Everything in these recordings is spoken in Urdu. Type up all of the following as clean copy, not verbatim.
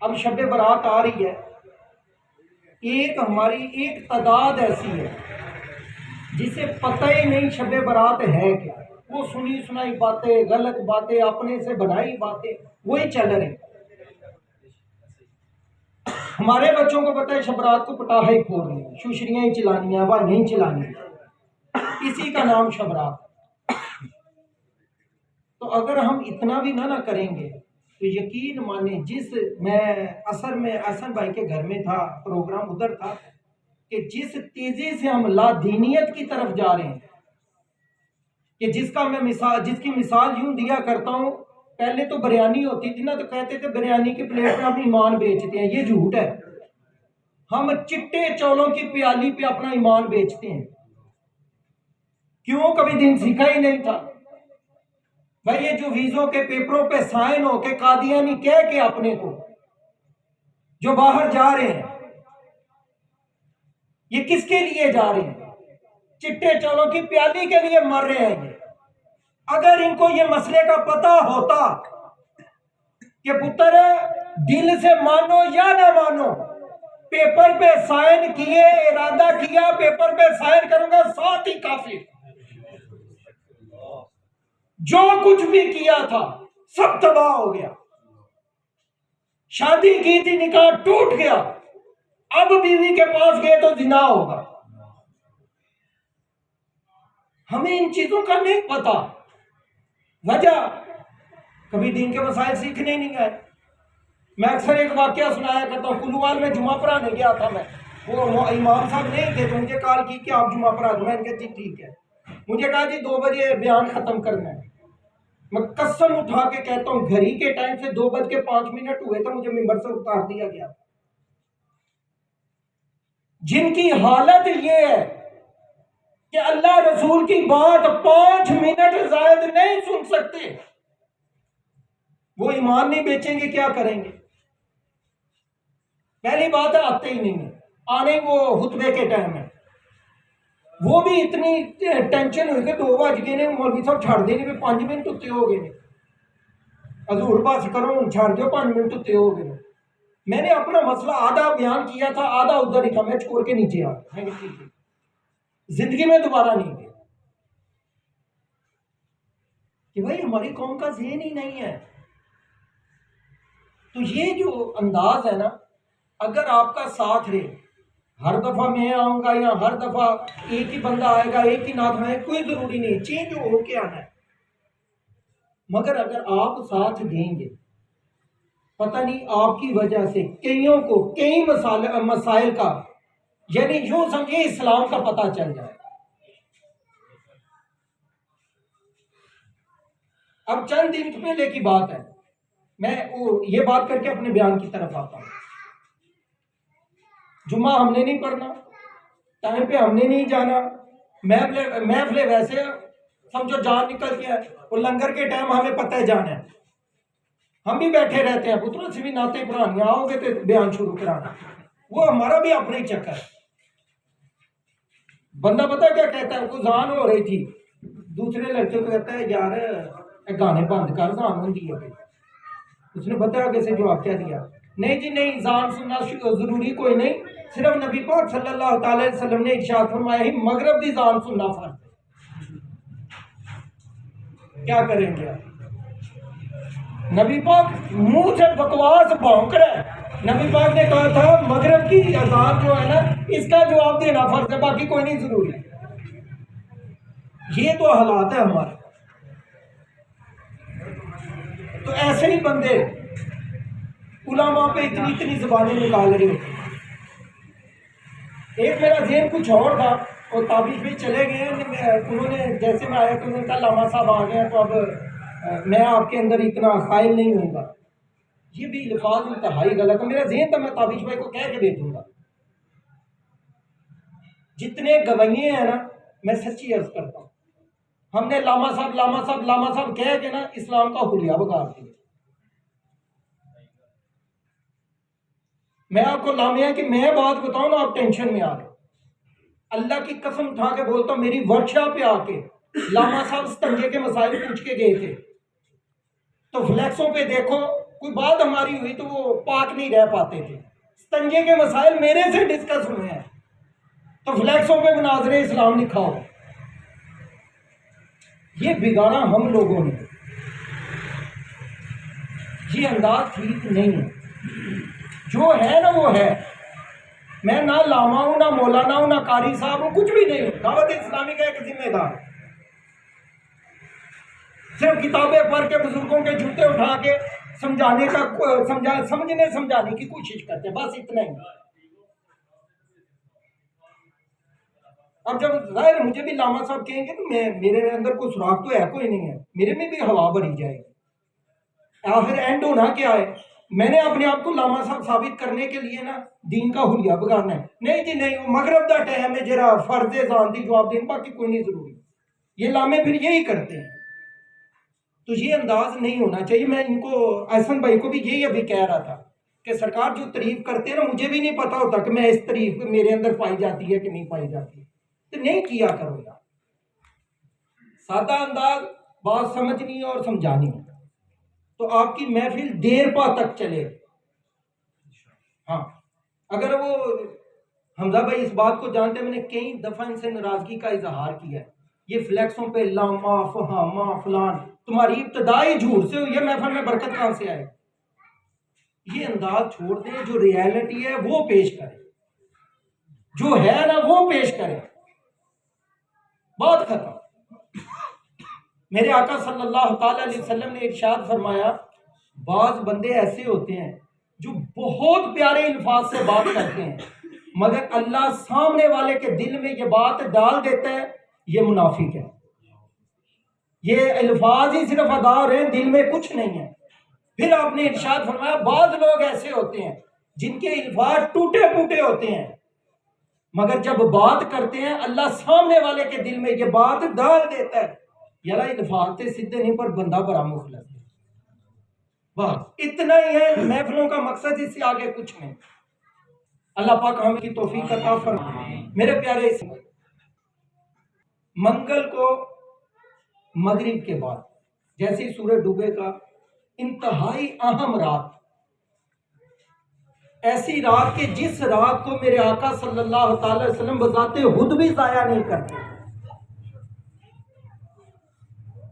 اب شب برات آ رہی ہے، ہماری ایک تعداد ایسی ہے جسے پتہ ہی نہیں شب برات ہے کیا، وہ سنی سنائی باتیں، غلط باتیں، اپنے سے بنائی باتیں وہی چل رہے ہیں۔ ہمارے بچوں کو پتہ ہے شب برات کو پٹاخے پھوڑنے ہیں، شوشریاں ہی چلانی ہیں، وہ نہیں چلانی، اسی کا نام شب برات۔ تو اگر ہم اتنا بھی نہ کریں گے تو یقین مانے، میں اثر میں احسن بھائی کے گھر میں تھا، پروگرام ادھر تھا، کہ جس تیزی سے ہم لا دینیت کی طرف جا رہے ہیں، کہ جس کی مثال یوں دیا کرتا ہوں، پہلے تو بریانی ہوتی تھی نا، تو کہتے تھے بریانی کی پلیٹ میں ہم ایمان بیچتے ہیں، یہ جھوٹ ہے۔ ہم چٹے چولوں کی پیالی پہ اپنا ایمان بیچتے ہیں۔ کیوں؟ کبھی دین سیکھا ہی نہیں تھا بھائی۔ یہ جو ویزوں کے پیپروں پہ سائن ہو کے قادیانی کہہ کے اپنے کو جو باہر جا رہے ہیں، یہ کس کے لیے جا رہے ہیں؟ چٹے چولوں کی پیالی کے لیے مر رہے ہیں۔ اگر ان کو یہ مسئلے کا پتہ ہوتا کہ پتر دل سے مانو یا نہ مانو، پیپر پہ سائن کیے، ارادہ کیا پیپر پہ سائن کروں گا، ساتھ ہی کافر، جو کچھ بھی کیا تھا سب تباہ ہو گیا۔ شادی کی تھی، نکاح ٹوٹ گیا، اب بیوی کے پاس گئے تو زنا ہوگا۔ ہمیں ان چیزوں کا نہیں پتا، وجہ کبھی دین کے مسائل سیکھنے نہیں گئے۔ میں اکثر ایک واقعہ سنایا کرتا ہوں، کلوال میں جمعہ پڑھانے گیا تھا میں، وہ امام صاحب نہیں تھے تو مجھے کال کی کہ آپ جمعہ پڑھا دو، میں نے کہا جی ٹھیک ہے۔ مجھے کہا جی 2 بجے بیان ختم کرنا ہے۔ میں قسم اٹھا کے کہتا ہوں گھڑی کے ٹائم سے 2:05 ہوئے تو مجھے ممبر سے اتار دیا گیا۔ جن کی حالت یہ ہے کہ اللہ رسول کی بات 5 منٹ زائد نہیں سن سکتے، وہ ایمان نہیں بیچیں گے کیا کریں گے؟ پہلی بات ہے آتے ہی نہیں، آنے وہ خطبے کے ٹائم میں وہ بھی اتنی ٹینشن ہوئی کہ 2 بج گئے نے، مولوی صاحب چھڑ دیں گے 5 منٹ اتنے ہو گئے، حضور بس کرو چھڑ دو 5 منٹ اتنے ہو گئے۔ میں نے اپنا مسئلہ آدھا بیان کیا تھا، آدھا ادھر ہی تھا، میں چھوڑ کے نیچے آ زندگی میں دوبارہ نہیں گیا کہ بھائی ہماری قوم کا ذہن ہی نہیں ہے۔ تو یہ جو انداز ہے نا، اگر آپ کا ساتھ رہے، ہر دفعہ میں آؤں گا یا ہر دفعہ ایک ہی بندہ آئے گا، ایک ہی نعت میں، کوئی ضروری نہیں، چینج ہو کے آنا ہے، مگر اگر آپ ساتھ دیں گے، پتہ نہیں آپ کی وجہ سے کئیوں کو کئی مسائل کا، یعنی یوں سمجھے اسلام کا پتہ چل جائے۔ اب چند دن پہلے کی بات ہے، میں یہ بات کر کے اپنے بیان کی طرف آتا ہوں۔ جمعہ ہم نے نہیں پڑھنا، ٹائم پہ ہم نے نہیں جانا، محفلیں ویسے سمجھو جان نکل کے ہے، اور لنگر کے ٹائم ہمیں پتہ ہے جانا ہے، ہم بھی بیٹھے رہتے ہیں، پتروں سے بھی نعتیں پڑھانی، آؤ گے تو بیان شروع کرانا، وہ ہمارا بھی اپنا ہی چکر ہے۔ بندہ پتہ کیا کہتا ہے، وہ زان ہو رہی تھی، دوسرے لڑکے کو کہتا ہے یار گانے بند کر، زان ہوندی ہے۔ اس نے پتہ آگے سے جواب کیا دیا، نہیں جی نہیں، زان سننا ضروری کوئی نہیں، صرف نبی پاک صلی اللہ تعالی علیہ وسلم نے ارشاد فرمایا ہی مغرب دی زان سننا فرض ہے۔ کیا کریں گے آپ؟ نبی پاک منہ سے بکواس بھونک رہا ہے، نبی پاک نے کہا تھا مغرب کی اذان جو ہے نا، اس کا جواب دینا فرض ہے، باقی کوئی نہیں ضروری۔ یہ تو حالات ہے ہمارے۔ تو ایسے ہی بندے علماء پہ اتنی زبانیں نکال رہے ہوتے۔ ایک میرا ذہن کچھ اور تھا، اور تابش بھی چلے گئے ہیں، انہوں نے جیسے میں آیا تو انہوں نے کہا لاما صاحب آ گئے ہیں، تو اب میں آپ کے اندر اتنا قائل نہیں ہوں گا۔ یہ بھی الفاظ انتہائی غلط ہے، میرا ذہن تھا میں تابش بھائی کو کہہ کے بھیجوں گا۔ جتنے گویے ہیں نا، میں سچی عرض کرتا ہوں، ہم نے لاما صاحب لاما صاحب لاما صاحب کہہ کے نا اسلام کا حلیہ بگاڑ دیا۔ میں آپ کو لامیہ کہ میں بات بتاؤں نا، آپ ٹینشن میں آ گئے۔ اللہ کی قسم اٹھا کے بولتا ہوں، میری ورکشاپ پہ آ کے لاما صاحب ستنجے کے مسائل پوچھ کے گئے تھے، تو فلیکسوں پہ دیکھو کوئی بات ہماری ہوئی تو وہ پاک نہیں رہ پاتے تھے. استنجے کے مسائل میرے سے ڈسکس ہوئے ہیں تو فلیکسوں پہ مناظر اسلام لکھا ہو. یہ بگاڑا ہم لوگوں نے. یہ انداز ٹھیک نہیں ہے. جو ہے نا وہ ہے. میں نہ لاما ہوں، نہ مولانا ہوں، نہ قاری صاحب ہوں، کچھ بھی نہیں ہوں. دعوت اسلامی کا ایک ذمہ دار. صرف کتابیں پڑھ کے بزرگوں کے جوتے اٹھا کے سمجھانے سمجھانے کی کوشش کرتے ہیں، بس اتنا ہی. اب جب ظاہر مجھے بھی لاما صاحب کہیں گے تو میرے اندر کوئی سراغ تو ہے کوئی نہیں ہے، میرے میں بھی ہوا بھری جائے گی. آخر اینڈ ہونا کیا ہے؟ میں نے اپنے آپ کو لاما صاحب ثابت کرنے کے لیے نا دین کا حلیہ بگانا ہے. نہیں جی نہیں، مغرب دا ٹائم ہے جرا فرض ذان دی جواب دین، باقی کوئی نہیں ضروری. یہ لامے پھر یہی کرتے ہیں. تو یہ انداز نہیں ہونا چاہیے. میں ان کو احسن بھائی کو بھی یہی ابھی کہہ رہا تھا کہ سرکار جو تعریف کرتے ہیں نا، مجھے بھی نہیں پتا ہوتا کہ میں اس تعریف میرے اندر پائی جاتی ہے کہ نہیں پائی جاتی ہے. تو نہیں کیا کرو یار. سادہ انداز، بات سمجھنی اور سمجھانی تو آپ کی محفل دیر پا تک چلے. ہاں اگر وہ حمزہ بھائی اس بات کو جانتے ہیں، میں نے کئی دفعہ ان سے ناراضگی کا اظہار کیا ہے. یہ فلیکسوں پہ لاما فہاما فلان، تمہاری ابتدائی جھوٹ سے ہوئی ہے، محفل میں برکت کہاں سے آئے؟ یہ انداز چھوڑ دیں. جو ریالٹی ہے وہ پیش کریں، جو ہے نا وہ پیش کریں. بات ختم. میرے آقا صلی اللہ تعالی علیہ وسلم نے ارشاد فرمایا، بعض بندے ایسے ہوتے ہیں جو بہت پیارے الفاظ سے بات کرتے ہیں، مگر اللہ سامنے والے کے دل میں یہ بات ڈال دیتا ہے، یہ منافق ہے. یہ الفاظ ہی صرف ادا ہو رہے ہیں، دل میں کچھ نہیں ہے. پھر آپ نے ارشاد فرمایا بعض لوگ ایسے ہوتے ہیں جن کے الفاظ ٹوٹے پھوٹے ہوتے ہیں، مگر جب بات کرتے ہیں اللہ سامنے والے کے دل میں یہ بات ڈال دیتا ہے. یار الفاظ تے سیدھے نہیں پر بندہ بڑا مخلص ہے. بس اتنا ہی ہے. محفلوں کا مقصد اس سے آگے کچھ نہیں. اللہ پاک ہم کی توفیق عطا فرمائے. میرے پیارے منگل کو مغرب کے بعد جیسے سورج ڈوبے گا، انتہائی اہم رات، ایسی رات کہ جس رات کو میرے آقا صلی اللہ تعالی وسلم بذات خود بھی ضائع نہیں کرتے.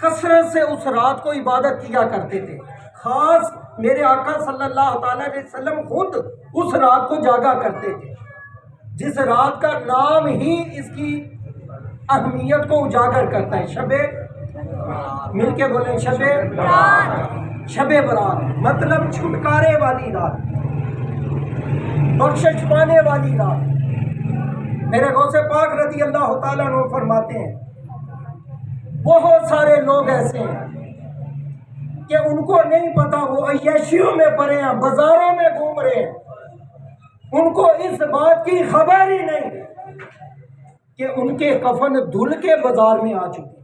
کثرت سے اس رات کو عبادت کیا کرتے تھے. خاص میرے آقا صلی اللہ تعالی علیہ وسلم خود اس رات کو جاگا کرتے تھے، جس رات کا نام ہی اس کی اہمیت کو اجاگر کرتا ہے. مل کے بولیں شب برات، مطلب چھٹکارے والی رات، بخشش پانے والی رات. میرے غوث پاک رضی اللہ تعالیٰ عنہ فرماتے ہیں بہت سارے لوگ ایسے ہیں کہ ان کو نہیں پتا، وہ عیاشیوں میں پڑے ہیں، بازاروں میں گھوم رہے ہیں، ان کو اس بات کی خبر ہی نہیں کہ ان کے کفن دھل کے بازار میں آ چکے.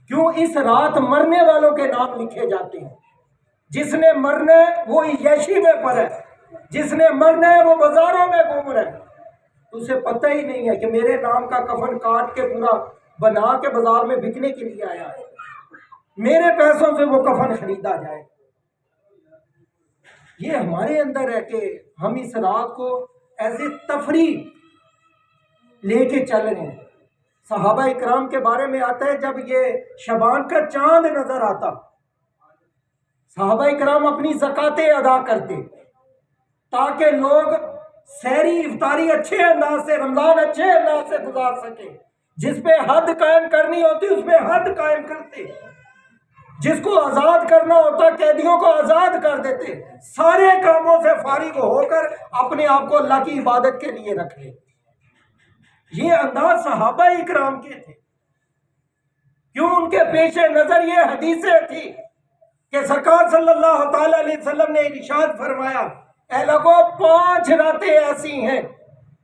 کیوں؟ اس رات مرنے والوں کے نام لکھے جاتے ہیں. جس نے مرنا ہے وہ عیاشی میں پڑا ہے، جس نے مرنا ہے وہ بازاروں میں گھوم رہا ہے. اسے پتہ ہی نہیں ہے کہ میرے نام کا کفن کاٹ کے پورا بنا کے بازار میں بکنے کے لیے آیا ہے، میرے پیسوں سے وہ کفن خریدا جائے. یہ ہمارے اندر ہے کہ ہم اس رات کو ایسے تفریح لے کے چل رہے ہیں. صحابہ اکرام کے بارے میں آتا ہے جب یہ شعبان کا چاند نظر آتا، صحابہ اکرام اپنی زکاتیں ادا کرتے تاکہ لوگ سحری افطاری اچھے انداز سے، رمضان اچھے انداز سے گزار سکے. جس پہ حد قائم کرنی ہوتی اس پہ حد قائم کرتے، جس کو آزاد کرنا ہوتا قیدیوں کو آزاد کر دیتے. سارے کاموں سے فارغ ہو کر اپنے آپ کو اللہ کی عبادت کے لیے رکھ لے. یہ انداز صحابہ اکرام کے تھے. کیوں؟ ان کے پیش نظر یہ حدیثیں تھی کہ سرکار صلی اللہ تعالی علیہ وسلم نے ارشاد فرمایا، اے لوگو 5 راتیں ایسی ہیں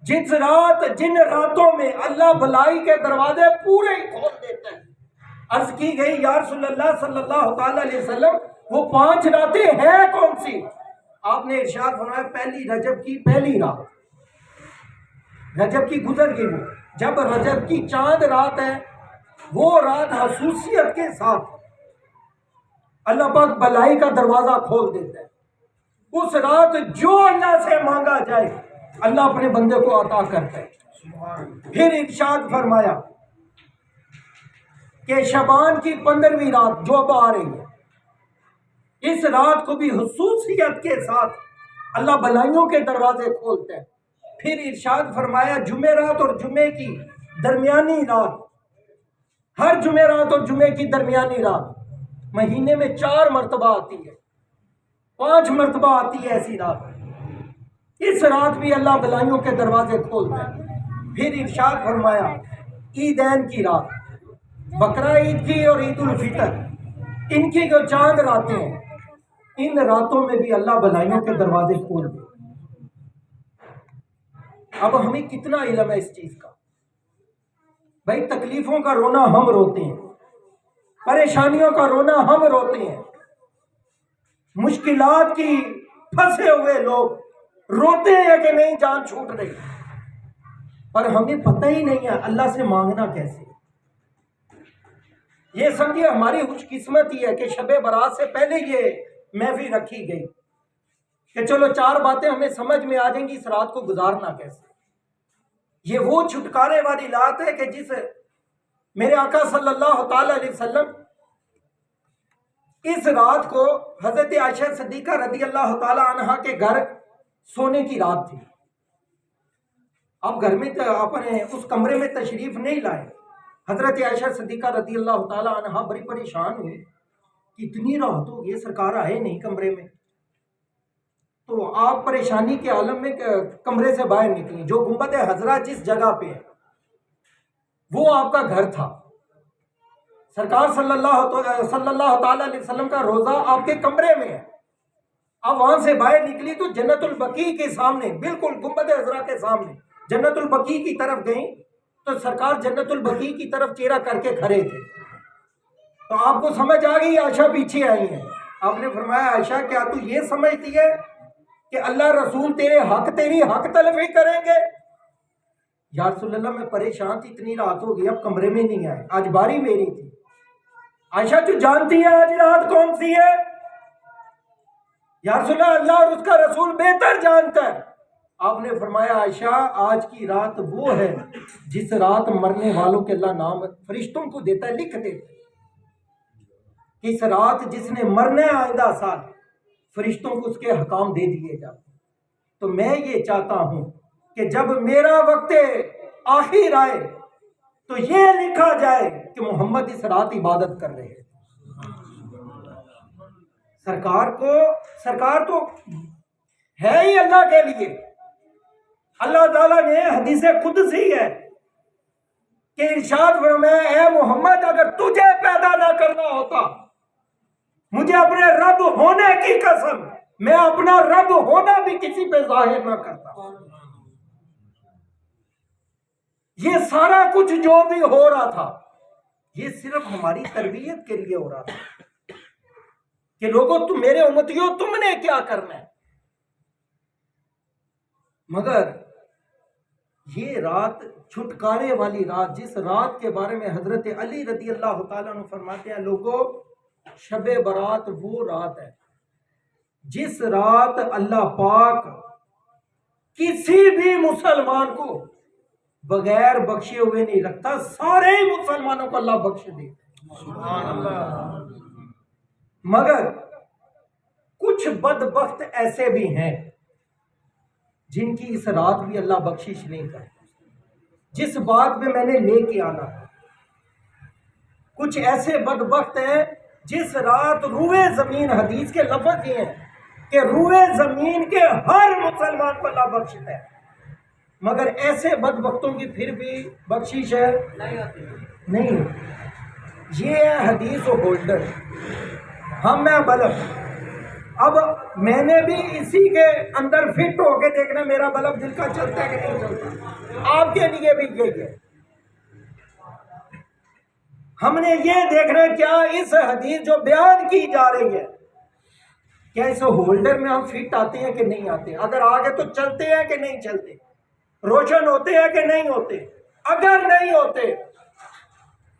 جن راتوں میں اللہ بھلائی کے دروازے پورے ہی کھول دیتا ہے. عرض کی گئی یا رسول اللہ صلی اللہ تعالی علیہ وسلم وہ 5 راتیں ہیں کون سی؟ آپ نے ارشاد فرمایا پہلی رجب کی پہلی رات، رجب کی گزر گئی. وہ جب رجب کی چاند رات ہے وہ رات خصوصیت کے ساتھ اللہ پاک بلائی کا دروازہ کھول دیتا ہے۔ اس رات جو اللہ سے مانگا جائے اللہ اپنے بندے کو عطا کرتا ہے۔ پھر ارشاد فرمایا کہ شعبان کی 15ویں رات جو اب آ رہی ہے، اس رات کو بھی خصوصیت کے ساتھ اللہ بلائیوں کے دروازے کھولتا ہے۔ پھر ارشاد فرمایا جمعرات اور جمعے کی درمیانی رات، ہر جمعرات اور جمعے کی درمیانی رات مہینے میں 4 مرتبہ آتی ہے، 5 مرتبہ آتی ہے ایسی رات۔ اس رات بھی اللہ بلائیوں کے دروازے کھولتا ہے۔ پھر ارشاد فرمایا عیدین کی رات، بقرہ عید کی اور عید الفطر، ان کی جو چاند راتیں ہیں، ان راتوں میں بھی اللہ بلائیوں کے دروازے کھول دے۔ اب ہمیں کتنا علم ہے اس چیز کا؟ بھائی تکلیفوں کا رونا ہم روتے ہیں، پریشانیوں کا رونا ہم روتے ہیں، مشکلات کی پھنسے ہوئے لوگ روتے ہیں کہ نہیں جان چھوٹ رہی، پر ہمیں پتہ ہی نہیں ہے اللہ سے مانگنا کیسے۔ یہ سمجھیے ہماری خوش قسمتی ہے کہ شب برات سے پہلے یہ محفل رکھی گئی کہ چلو 4 باتیں ہمیں سمجھ میں آ جائیں گی اس رات کو گزارنا کیسے۔ یہ وہ چھٹکارے والی رات ہے کہ جس میرے آقا صلی اللہ تعالی علیہ وسلم اس رات کو حضرت عائشہ صدیقہ رضی اللہ تعالی عنہا کے گھر سونے کی رات تھی۔ اب گھر میں اپنے اس کمرے میں تشریف نہیں لائے۔ حضرت عائشہ صدیقہ رضی اللہ تعالی عنہا بڑی پریشان ہوئی کہ اتنی رات ہو گئی سرکار آئے نہیں کمرے میں۔ تو آپ پریشانی کے عالم میں کمرے سے باہر نکلی۔ جو گنبد حضرہ جس جگہ پہ ہے وہ آپ کا گھر تھا، سرکار صلی اللہ تعالی علیہ وسلم کا روزہ آپ کے کمرے میں ہے۔ اب وہاں سے باہر نکلی تو جنت البقیع کے سامنے، بالکل گنبد حضرہ کے سامنے جنت البقیع کی طرف گئیں تو سرکار جنت البقیع کی طرف چہرہ کر کے کھڑے تھے۔ تو آپ کو سمجھ آ گئی عائشہ پیچھے آئی ہیں۔ آپ نے فرمایا عائشہ کیا تو یہ سمجھتی ہے کہ اللہ رسول تیری حق تلفی کریں گے؟ یا رسول اللہ میں پریشان تھی، اتنی رات ہو گئی اب کمرے میں نہیں آئے، آج باری میری تھی۔ عائشہ تو جانتی ہے آج رات کون سی ہے؟ یا رسول اللہ اور اس کا رسول بہتر جانتا ہے۔ آپ نے فرمایا عائشہ آج کی رات وہ ہے جس رات مرنے والوں کے اللہ نام فرشتوں کو دیتا ہے، لکھ دیتا ہے۔ اس رات جس نے مرنا ہے آئندہ سال فرشتوں کو اس کے حکام دے دیے جاتے۔ تو میں یہ چاہتا ہوں کہ جب میرا وقت آخر آئے تو یہ لکھا جائے کہ محمد اس رات عبادت کر رہے ہیں۔ سرکار تو ہے ہی اللہ کے لیے۔ اللہ تعالیٰ نے حدیث قدسی ہے کہ ارشاد فرمایا اے محمد اگر تجھے پیدا نہ کرنا ہوتا، مجھے اپنے رب ہونے کی قسم میں اپنا رب ہونا بھی کسی پہ ظاہر نہ کرتا۔ یہ سارا کچھ جو بھی ہو رہا تھا یہ صرف ہماری تربیت کے لیے ہو رہا تھا کہ لوگوں تم میرے امتیوں تم نے کیا کرنا ہے۔ مگر یہ رات چھٹکارے والی رات، جس رات کے بارے میں حضرت علی رضی اللہ تعالیٰ عنہ فرماتے ہیں لوگوں شب برات وہ رات ہے جس رات اللہ پاک کسی بھی مسلمان کو بغیر بخشے ہوئے نہیں رکھتا، سارے مسلمانوں کو اللہ بخش دیتا۔ سبحان اللہ۔ مگر کچھ بدبخت ایسے بھی ہیں جن کی اس رات بھی اللہ بخشش نہیں کرتا۔ جس بات پہ میں نے لے کے آنا ہے، کچھ ایسے بدبخت ہیں جس رات روئے زمین، حدیث کے لفظ یہ ہیں کہ روئے زمین کے ہر مسلمان کو اللہ بخشتا ہے، مگر ایسے بدبختوں کی پھر بھی بخشش ہے نہیں۔ یہ ہے حدیث و ہولڈر، ہم میں بلب۔ اب میں نے بھی اسی کے اندر فٹ ہو کے دیکھنا میرا بلب دل کا چلتا ہے کہ نہیں چلتا، آپ کے لیے بھی یہی ہے۔ ہم نے یہ دیکھنا کیا اس حدیث جو بیان کی جا رہی ہے کیا اس ہولڈر میں ہم فٹ آتے ہیں کہ نہیں آتے، اگر آگے تو چلتے ہیں کہ نہیں چلتے، روشن ہوتے ہیں کہ نہیں ہوتے۔ اگر نہیں ہوتے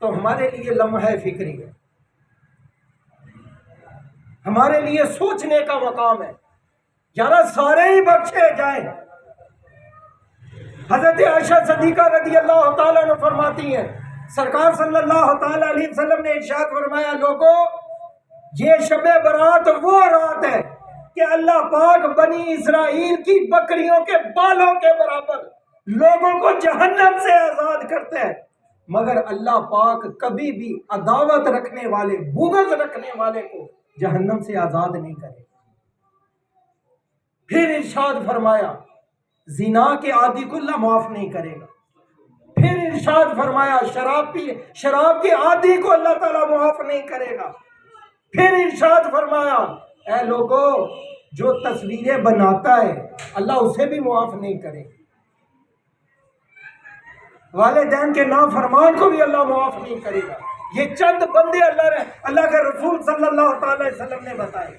تو ہمارے لیے لمحہ فکری ہے ہمارے لیے سوچنے کا مقام ہے، یار سارے ہی بخشے جائیں۔ حضرت عائشہ صدیقہ رضی اللہ تعالیٰ عنہ فرماتی ہیں، سرکار صلی اللہ تعالیٰ علیہ وسلم نے ارشاد فرمایا، لوگوں یہ شب برات وہ رات ہے کہ اللہ پاک بنی اسرائیل کی بکریوں کے بالوں کے برابر لوگوں کو جہنم سے آزاد کرتے ہیں، مگر اللہ پاک کبھی بھی عداوت رکھنے والے، بغض رکھنے والے کو جہنم سے آزاد نہیں کرے۔ پھر ارشاد فرمایا زنا کے عادی کو اللہ معاف نہیں کرے گا۔ پھر ارشاد فرمایا شراب کے عادی کو اللہ تعالیٰ معاف نہیں کرے گا۔ پھر ارشاد فرمایا اے لوگوں جو تصویریں بناتا ہے اللہ اسے بھی معاف نہیں کرے گا، والدین کے نافرمان کو بھی اللہ معاف نہیں کرے گا۔ یہ چند بندے اللہ کے رسول صلی اللہ تعالی وسلم نے بتائے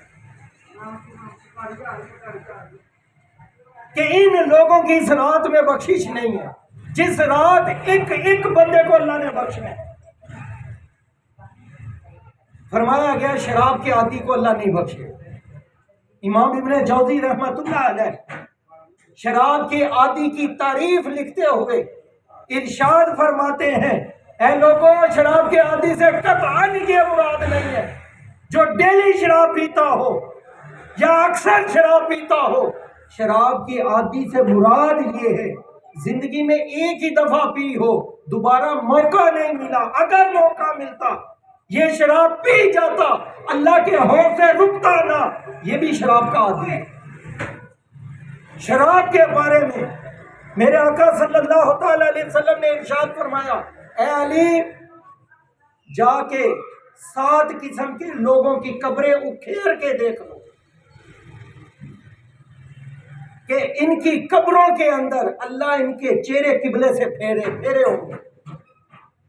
کہ ان لوگوں کی اس رات میں بخشش نہیں ہے، جس رات ایک بندے کو اللہ نے بخشنا ہے۔ فرمایا گیا شراب کے عادی کو اللہ نہیں بخشے۔ امام ابن جوزی رحمۃ اللہ علیہ شراب کے عادی کی تعریف لکھتے ہوئے ارشاد فرماتے ہیں، اے لوگوں شراب کے عادی سے قطعاً یہ مراد نہیں ہے جو ڈیلی شراب پیتا ہو یا اکثر شراب پیتا ہو۔ شراب کی عادی سے مراد یہ ہے زندگی میں ایک ہی دفعہ پی ہو، دوبارہ موقع نہیں ملا، اگر موقع ملتا یہ شراب پی جاتا، اللہ کے خوف سے رکتا نہ، یہ بھی شراب کا عادی ہے۔ شراب کے بارے میں میرے آقا صلی اللہ تعالی علیہ وسلم نے ارشاد فرمایا، اے علی جا کے 7 قسم کے لوگوں کی قبریں اکھیڑ کے دیکھ لو کہ ان کی قبروں کے اندر اللہ ان کے چہرے قبلے سے پھیرے ہوں گے۔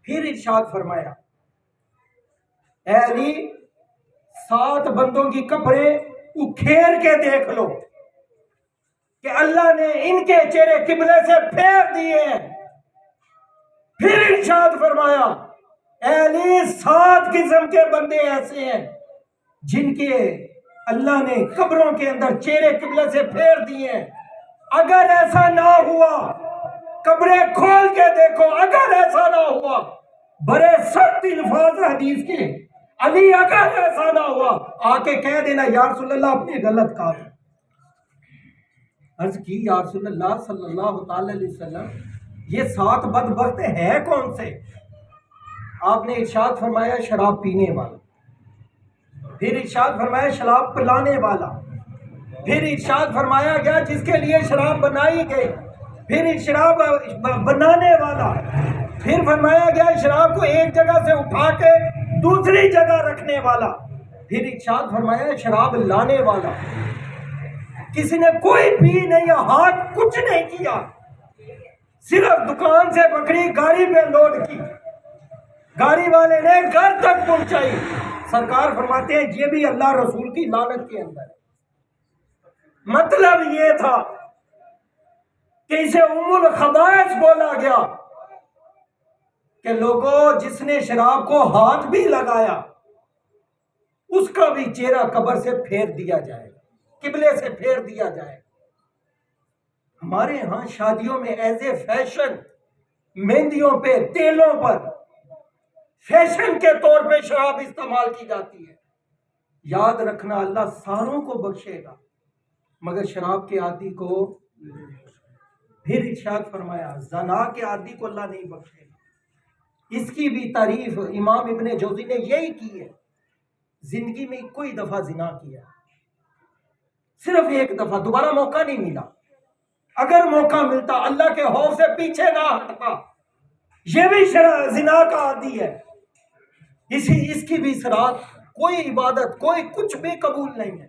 پھر ارشاد فرمایا اے علی 7 بندوں کی قبریں اکھیڑ کے دیکھ لو کہ اللہ نے ان کے چہرے قبلے سے پھیر دیے ہیں۔ پھر ارشاد فرمایا اے علی 7 قسم کے بندے ایسے ہیں جن کے اللہ نے قبروں کے اندر چہرے قبلے سے پھیر دیے ہیں، اگر ایسا نہ ہوا قبریں کھول کے دیکھو، اگر ایسا نہ ہوا بڑے سخت الفاظ حدیث کے، علی اگر ایسا نہ ہوا آ کے کہہ دینا یا رسول اللہ اپنی غلط کہا تھا۔ عرض کی یا رسول اللہ صلی اللہ تعالی علیہ وسلم یہ 7 بدبخت ہیں کون سے؟ آپ نے ارشاد فرمایا شراب پینے والا، پھر ارشاد فرمایا شراب پلانے والا، پھر ارشاد فرمایا گیا جس کے لیے شراب بنائی گئی، پھر شراب بنانے والا، پھر فرمایا گیا شراب کو ایک جگہ سے اٹھا کے دوسری جگہ رکھنے والا، پھر ارشاد فرمایا شراب لانے والا۔ کسی نے کوئی بھی نہیں، ہاتھ کچھ نہیں کیا، صرف دکان سے بکری گاڑی پہ لوڈ کی، گاڑی والے نے گھر تک پہنچائی۔ سرکار فرماتے ہیں یہ بھی اللہ رسول کی لعنت کے اندر ہے۔ مطلب یہ تھا کہ اسے ام الخبائث بولا گیا کہ لوگوں جس نے شراب کو ہاتھ بھی لگایا اس کا بھی چہرہ قبر سے پھیر دیا جائے، قبلے سے پھیر دیا جائے۔ ہمارے ہاں شادیوں میں ایز اے فیشن مہندیوں پہ تیلوں پر فیشن کے طور پہ شراب استعمال کی جاتی ہے۔ یاد رکھنا اللہ ساروں کو بخشے گا مگر شراب کے عادی کو۔ پھر ارشاد فرمایا زنا کے عادی کو اللہ نہیں بخشے گا۔ اس کی بھی تعریف امام ابن جوزی نے یہی کی ہے، زندگی میں کوئی دفعہ زنا کیا، صرف ایک دفعہ، دوبارہ موقع نہیں ملا، اگر موقع ملتا اللہ کے خوف سے پیچھے نہ ہٹتا، یہ بھی زنا کا عادی ہے۔ اس کی بھی رات کوئی عبادت کوئی کچھ بھی قبول نہیں ہے۔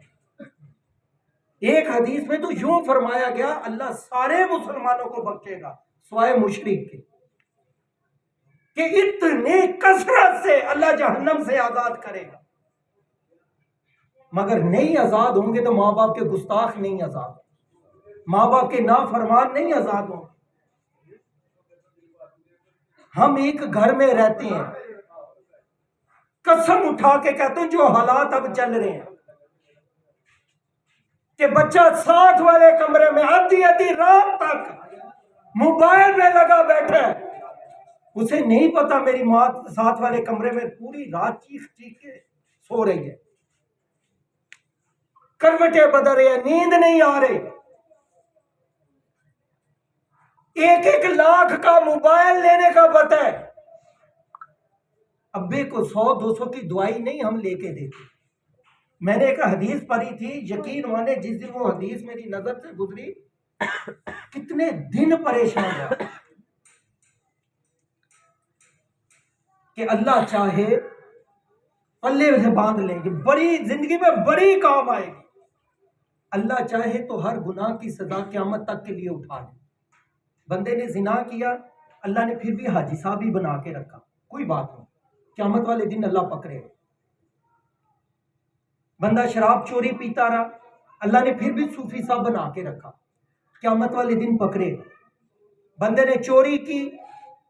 ایک حدیث میں تو یوں فرمایا گیا اللہ سارے مسلمانوں کو بخشے گا سوائے مشرک کے، کہ اتنی کثرت سے اللہ جہنم سے آزاد کرے گا، مگر نہیں آزاد ہوں گے تو ماں باپ کے گستاخ نہیں آزاد، ماں باپ کے نافرمان نہیں آزاد ہوں گے۔ ہم ایک گھر میں رہتے ہیں، قسم اٹھا کے کہتے ہیں جو حالات اب چل رہے ہیں کہ بچہ ساتھ والے کمرے میں آدھی رات تک موبائل میں لگا بیٹھا ہے، اسے نہیں پتا میری ماں ساتھ والے کمرے میں پوری رات چیخ چیخ کے سو رہی ہے، کروٹیں بدل رہی ہے، نیند نہیں آ رہی، 1 لاکھ کا موبائل لینے کا پتہ ہے، ابے کو 100-200 کی دعائی نہیں ہم لے کے دیتے۔ میں نے ایک حدیث پڑھی تھی، یقین مانے جس دن وہ حدیث میری نظر سے گزری کتنے دن پریشان ہوا کہ اللہ چاہے پلے سے باندھ لیں گے، بڑی زندگی میں بڑی کام آئے گی، اللہ چاہے تو ہر گناہ کی سزا قیامت تک کے لیے اٹھا دے۔ بندے نے زنا کیا، اللہ نے پھر بھی حاجی صاحب ہی بنا کے رکھا، کوئی بات نہیں، قیامت والے دن اللہ پکڑے گا۔ بندہ شراب چوری پیتا رہا، اللہ نے پھر بھی صوفی صاحب بنا کے رکھا، قیامت والے دن پکڑے گا۔ بندے نے چوری کی،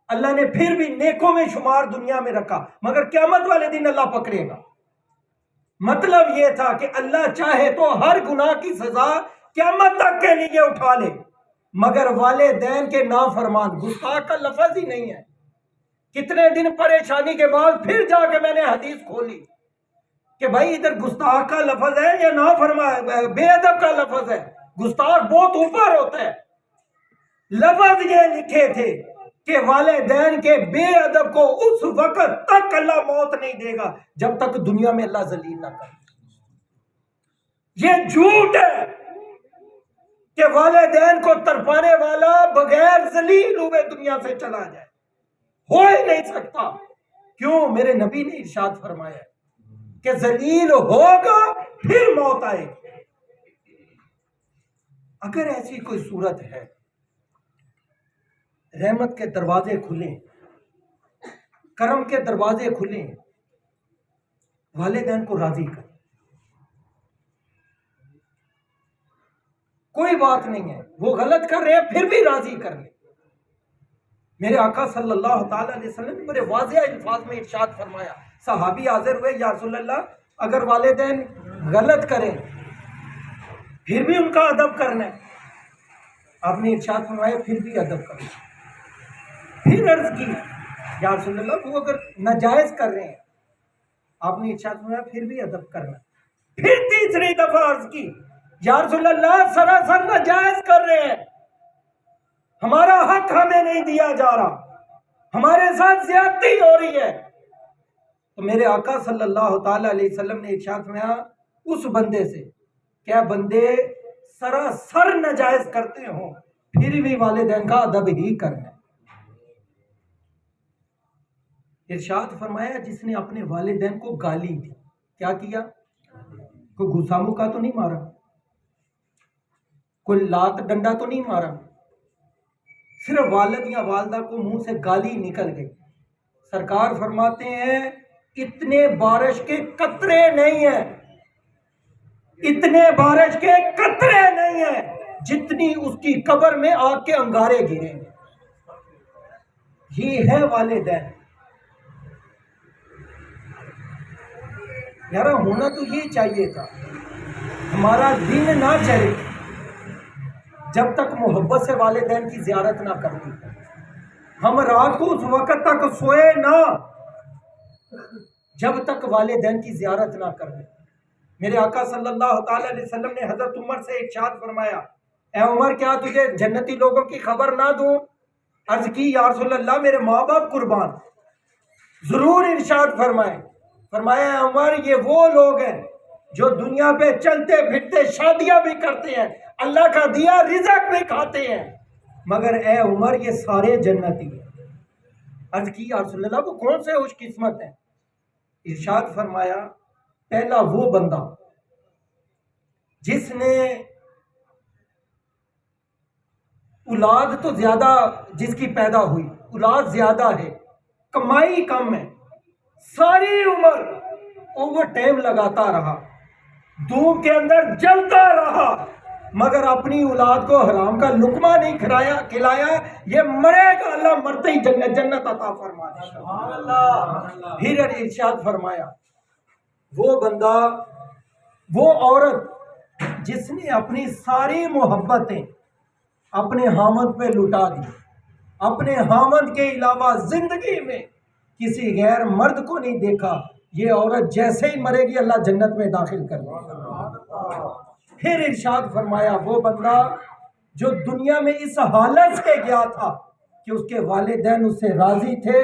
اللہ نے پھر بھی نیکوں میں شمار دنیا میں رکھا، مگر قیامت والے دن اللہ پکڑے گا۔ مطلب یہ تھا کہ اللہ چاہے تو ہر گناہ کی سزا قیامت تک کے لیے اٹھا لے، مگر والدین کے نافرمان، گستاخ کا لفظ ہی نہیں ہے۔ کتنے دن پریشانی کے بعد پھر جا کے میں نے حدیث کھولی کہ بھائی ادھر گستاخ کا لفظ ہے یا نافرمان بے ادب کا لفظ ہے؟ گستاخ بہت اوپر ہوتا ہے۔ لفظ یہ لکھے تھے کہ والدین کے بے ادب کو اس وقت تک اللہ موت نہیں دے گا جب تک دنیا میں اللہ ذلیل نہ کرے۔ یہ جھوٹ ہے کہ والدین کو تڑپانے والا بغیر ذلیل ہوئے دنیا سے چلا جائے، ہو ہی نہیں سکتا۔ کیوں؟ میرے نبی نے ارشاد فرمایا کہ ذلیل ہوگا پھر موت آئے گی۔ اگر ایسی کوئی صورت ہے، رحمت کے دروازے کھلیں، کرم کے دروازے کھلیں، والدین کو راضی کریں، کوئی بات نہیں ہے، وہ غلط کر رہے ہیں پھر بھی راضی کر لیں۔ میرے آقا صلی اللہ تعالی علیہ وسلم نے بڑے واضح الفاظ میں ارشاد فرمایا، صحابی حاضر ہوئے، یا رسول اللہ اگر والدین غلط کریں پھر بھی ان کا ادب کرنا ہے؟ آپ نے ارشاد فرمایا پھر بھی ادب کرنا۔ پھر عرض کی یا رسول اللہ وہ اگر ناجائز کر رہے ہیں؟ آپ نے ارشاد فرمایا پھر بھی ادب کرنا۔ پھر تیسری دفعہ عرض کی یا رسول اللہ سراسر ناجائز کر رہے ہیں، ہمارا حق ہمیں نہیں دیا جا رہا، ہمارے ساتھ زیادتی ہو رہی ہے۔ تو میرے آقا صلی اللہ تعالی علیہ وسلم نے ارشاد فرمایا اس بندے سے، کیا بندے سراسر ناجائز کرتے ہوں پھر بھی والدین کا ادب ہی کرنا ہے۔ ارشاد فرمایا جس نے اپنے والدین کو گالی دی، کیا کیا؟ کوئی غصہ مکا تو نہیں مارا، کوئی لات ڈنڈا تو نہیں مارا، صرف والد یا والدہ کو منہ سے گالی نکل گئی۔ سرکار فرماتے ہیں اتنے بارش کے قطرے نہیں ہیں، اتنے بارش کے قطرے نہیں ہیں جتنی اس کی قبر میں آگ کے انگارے گریں گے۔ یہ ہے والدین۔ یار ہونا تو یہ چاہیے تھا، ہمارا دن نہ چلے جب تک محبت سے والدین کی زیارت نہ کرتی، ہم رات کو اس وقت تک سوئے نہ جب تک والدین کی زیارت نہ کریں۔ میرے آقا صلی اللہ تعالی علیہ وسلم نے حضرت عمر سے ارشاد فرمایا، اے عمر کیا تجھے جنتی لوگوں کی خبر نہ دوں؟ عرض کی یا رسول اللہ میرے ماں باپ قربان۔ ضرور ارشاد فرمائے، فرمایا اے عمر یہ وہ لوگ ہیں جو دنیا پہ چلتے پھرتے شادیاں بھی کرتے ہیں، اللہ کا دیا رزق بھی کھاتے ہیں، مگر اے عمر یہ سارے جنتی ہیں۔ عرض کی یا رسول اللہ وہ کون سے خوش قسمت ہیں؟ ارشاد فرمایا پہلا وہ بندہ جس نے اولاد تو زیادہ، جس کی پیدا ہوئی اولاد زیادہ ہے، کمائی کم ہے، ساری عمر اوور ٹائم لگاتا رہا، دھوپ کے اندر جلتا رہا، مگر اپنی اولاد کو حرام کا لقمہ نہیں کھلایا، یہ مرے گا اللہ مرتے ہی جنت عطا فرما دے۔ سبحان اللہ۔ پھر ارشاد فرمایا وہ بندہ، وہ عورت جس نے اپنی ساری محبتیں اپنے حامد پہ لٹا دی، اپنے حامد کے علاوہ زندگی میں کسی غیر مرد کو نہیں دیکھا، یہ عورت جیسے ہی مرے گی اللہ جنت میں داخل کر دے گا۔ پھر ارشاد فرمایا وہ بندہ جو دنیا میں اس حالت سے گیا تھا کہ اس کے والدین اس سے راضی تھے،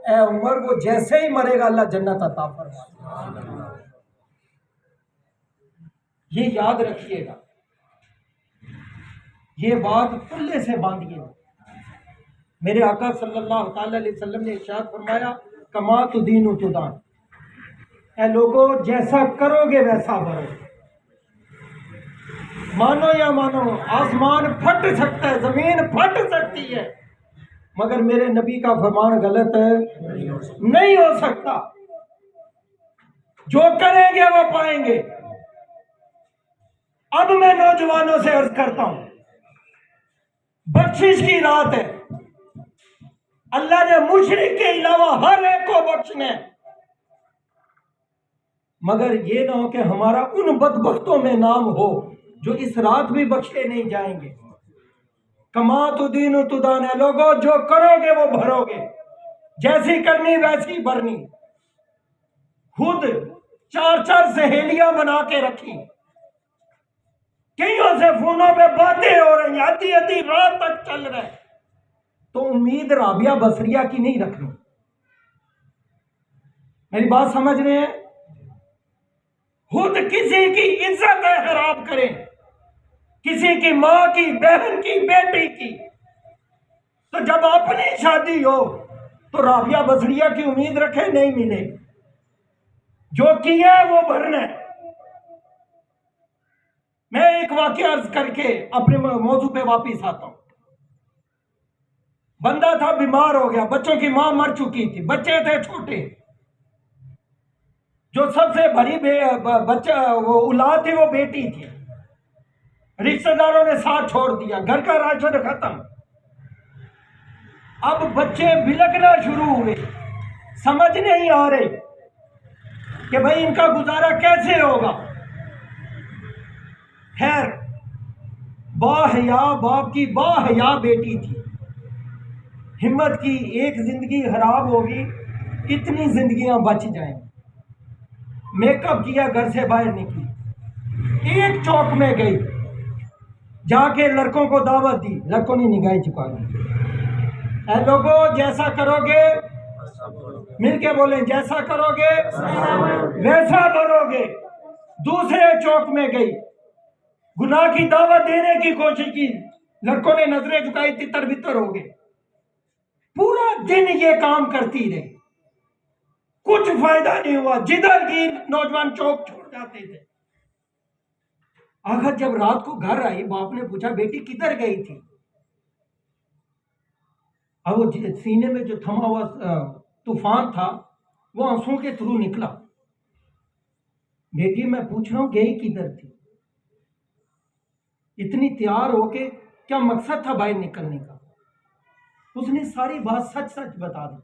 اے عمر وہ جیسے ہی مرے گا اللہ جنت عطا فرما دے گا۔ یہ یاد رکھیے گا، یہ بات پلے سے باندھیے گا۔ میرے آقا صلی اللہ تعالی علیہ وسلم نے ارشاد فرمایا کما تدین تدان، اے لوگوں جیسا کرو گے ویسا بھرو گے۔ مانو یا مانو، آسمان پھٹ سکتا ہے، زمین پھٹ سکتی ہے، مگر میرے نبی کا فرمان غلط نہیں ہو سکتا۔ جو کریں گے وہ پائیں گے۔ اب میں نوجوانوں سے عرض کرتا ہوں، بخشش کی رات ہے، اللہ نے مشرک کے علاوہ ہر ایک کو بخشنا ہے، مگر یہ نہ ہو کہ ہمارا ان بدبختوں میں نام ہو جو اس رات بھی بخشے نہیں جائیں گے۔ کما تدین تدان ہے، لوگوں جو کرو گے وہ بھرو گے، جیسی کرنی ویسی بھرنی۔ خود چار چار سہیلیاں بنا کے رکھی، کئیوں سے فونوں پہ باتیں ہو رہی ہیں، آدھی آدھی رات تک چل رہے، تو امید رابعہ بصریہ کی نہیں رکھنی۔ میری بات سمجھ رہے ہیں؟ خود کسی کی عزت خراب کریں، کسی کی ماں کی، بہن کی، بیٹی کی، تو جب اپنی شادی ہو تو رابعہ بصریہ کی امید رکھے نہیں ملے، جو کیا ہے وہ بھرنا ہے۔ میں ایک واقعہ عرض کر کے اپنے موضوع پہ واپس آتا ہوں۔ بندہ تھا بیمار ہو گیا، بچوں کی ماں مر چکی تھی، بچے تھے چھوٹے، جو سب سے بڑی بچہ وہ اولاد تھی وہ بیٹی تھی، رشتہ داروں نے ساتھ چھوڑ دیا، گھر کا راشن ختم۔ اب بچے بلکنا شروع ہوئے، سمجھ نہیں آ رہے کہ بھائی ان کا گزارا کیسے ہوگا۔ خیر باحیا باپ کی باحیا بیٹی تھی، ہمت کی ایک زندگی خراب ہوگی، اتنی زندگیاں بچ جائیں۔ میک اپ کیا، گھر سے باہر نکلی، ایک چوک میں گئی، جا کے لڑکوں کو دعوت دی، لڑکوں نے نگاہیں چکا دی۔ اے لوگوں جیسا کرو گے، مل کے بولیں جیسا کرو گے ویسا بھرو گے۔ دوسرے چوک میں گئی، گناہ کی دعوت دینے کی کوشش کی، لڑکوں نے نظریں جھکائی، تتر بتر ہو گئے۔ پورا دن یہ کام کرتی رہی، کچھ فائدہ نہیں ہوا، جدھر کی نوجوان چوک چھوڑ جاتے تھے۔ آخر جب رات کو گھر آئی، باپ نے پوچھا بیٹی کدھر گئی تھی؟ اب وہ سینے میں جو تھما ہوا طوفان تھا وہ آنسوں کے تھرو نکلا۔ بیٹی میں پوچھ رہا ہوں گئی کدھر تھی؟ اتنی تیار ہو کے کیا مقصد تھا باہر نکلنے کا؟ اس نے ساری بات سچ سچ بتا دی۔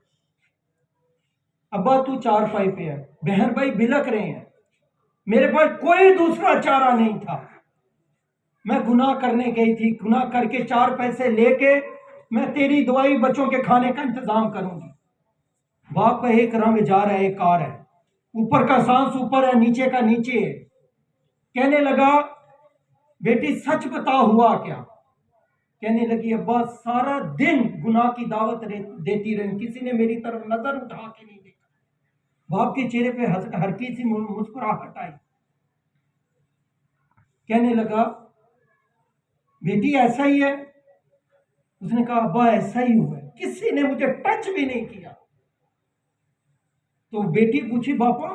ابا تو چارپائی پہ ہے، بہن بھائی بلک رہے ہیں، میرے پاس کوئی دوسرا چارہ نہیں تھا، میں گناہ کرنے گئی تھی، گناہ کر کے 4 پیسے لے کے میں تیری دوائی بچوں کے کھانے کا انتظام کروں گی۔ باپ کا ایک رنگ جا رہا ہے، ایک آ رہا ہے، اوپر کا سانس اوپر ہے، نیچے کا نیچے ہے۔ کہنے لگا بیٹی سچ بتا ہوا کیا؟ کہنے لگی ابا سارا دن گناہ کی دعوت دیتی رہی، کسی نے میری طرف نظر اٹھا کے نہیں دیکھا۔ باپ کے چہرے پہ ہلکی سی مسکراہٹ آئی۔ کہنے لگا بیٹی ایسا ہی ہے؟ اس نے کہا ابا ایسا ہی ہوا ہے، کسی نے مجھے ٹچ بھی نہیں کیا۔ تو بیٹی پوچھی باپا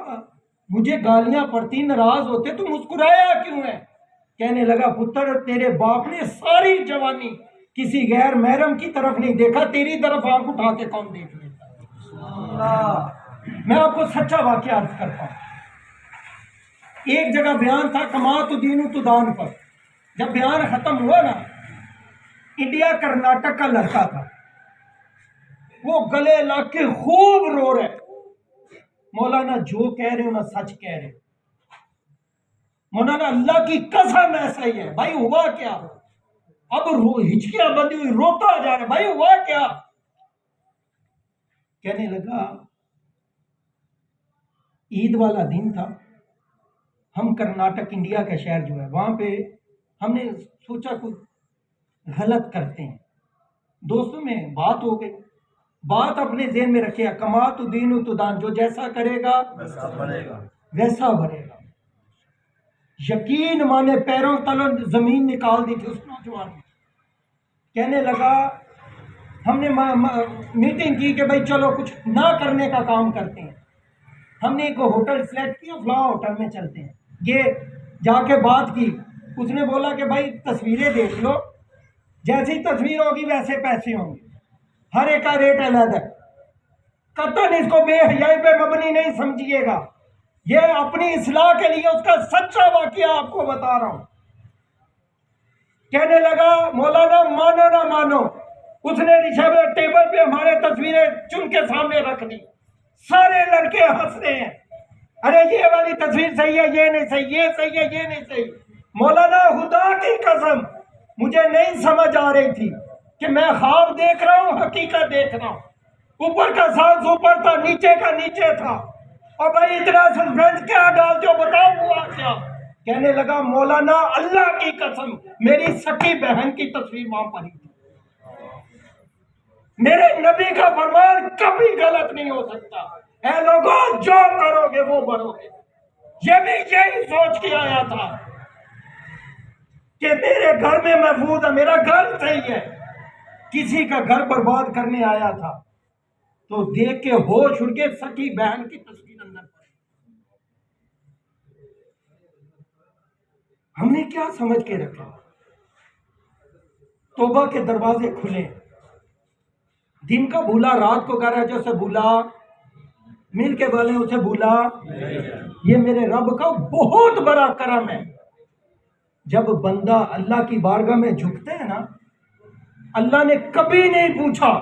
مجھے گالیاں پڑتی، ناراض ہوتے، تو مسکرایا کیوں ہے؟ کہنے لگا پتر تیرے باپ نے ساری جوانی کسی غیر محرم کی طرف نہیں دیکھا، تیری طرف آنکھ اٹھا کے کون دیکھ لیتا؟ میں آپ کو سچا واقعہ عرض کرتا ہوں۔ ایک جگہ بیان تھا کما تدین تدان پر، جب بیان ختم ہوا نا، انڈیا کرناٹک کا لڑکا تھا، وہ گلے لگ کے خوب رو رہے، مولانا جو کہہ رہے ہو نا سچ کہہ رہے۔ مولانا اللہ کی قسم ایسا ہی ہے بھائی، ہوا کیا؟ اب ہچکیاں بندی ہوئی، روتا جا رہا، بھائی ہوا کیا؟ کہنے لگا عید والا دن تھا، ہم کرناٹک انڈیا کا شہر جو ہے وہاں پہ ہم نے سوچا کچھ غلط کرتے ہیں، دوستوں میں بات ہو گئی، بات اپنے ذہن میں رکھے، کما تو دین تو دان، جو جیسا کرے گا ویسا بھرے گا۔ یقین مانے پیروں تلوں زمین نکال دی تھی اس نوجوان نے۔ کہنے لگا ہم نے میٹنگ کی کہ بھائی چلو کچھ نہ کرنے کا کام کرتے ہیں، ہم نے ایک ہوٹل سلیکٹ کیا، فلاں ہوٹل میں چلتے ہیں، یہ جا کے بات کی، اس نے بولا کہ بھائی تصویریں دیکھ لو، جیسی تصویر ہوگی ویسے پیسے ہوں گے، ہر ایک کا ریٹ الگ ہے، قطعاً اس کو بے حیائی پہ مبنی نہیں سمجھیے گا، یہ اپنی اصلاح کے لیے اس کا سچا واقعہ آپ کو بتا رہا ہوں۔ کہنے لگا مولانا مانو نہ مانو، اس نے ٹیبل پہ ہمارے تصویریں چن کے سامنے رکھ دی، سارے لڑکے ہنس رہے ہیں، ارے یہ والی تصویر صحیح ہے، یہ نہیں صحیح، یہ صحیح ہے، یہ نہیں صحیح۔ مولانا خدا کی قسم مجھے نہیں سمجھ آ رہی تھی کہ میں خواب دیکھ رہا ہوں حقیقت دیکھ رہا ہوں، اوپر کا سانس اوپر تھا، نیچے کا نیچے تھا، اور بھائی اتنا سسپینس کیا ڈالتے ہو، بتاؤ ہوا کیا؟ کہنے لگا مولانا اللہ کی قسم میری سکی بہن کی تصویر وہاں پڑی تھی، میرے نبی کا فرمان کبھی غلط نہیں ہو سکتا، اے لوگوں جو کرو گے وہ بنو گے۔ یہ بھی یہی سوچ کے آیا تھا کہ میرے گھر میں محفوظ ہے، میرا گھر صحیح ہے، کسی کا گھر برباد کرنے آیا تھا تو دیکھ کے ہوش اڑ کے سکی بہن کی تصویر اندر پڑی۔ ہم نے کیا سمجھ کے رکھا؟ توبہ کے دروازے کھلے، دن کا بھولا رات کو کہہ رہا ہے، اسے بھولا، مل کے بولے اسے بھولا، یہ میرے رب کا بہت بڑا کرم ہے۔ جب بندہ اللہ کی بارگاہ میں جھکتے ہیں نا، اللہ نے کبھی نہیں پوچھا،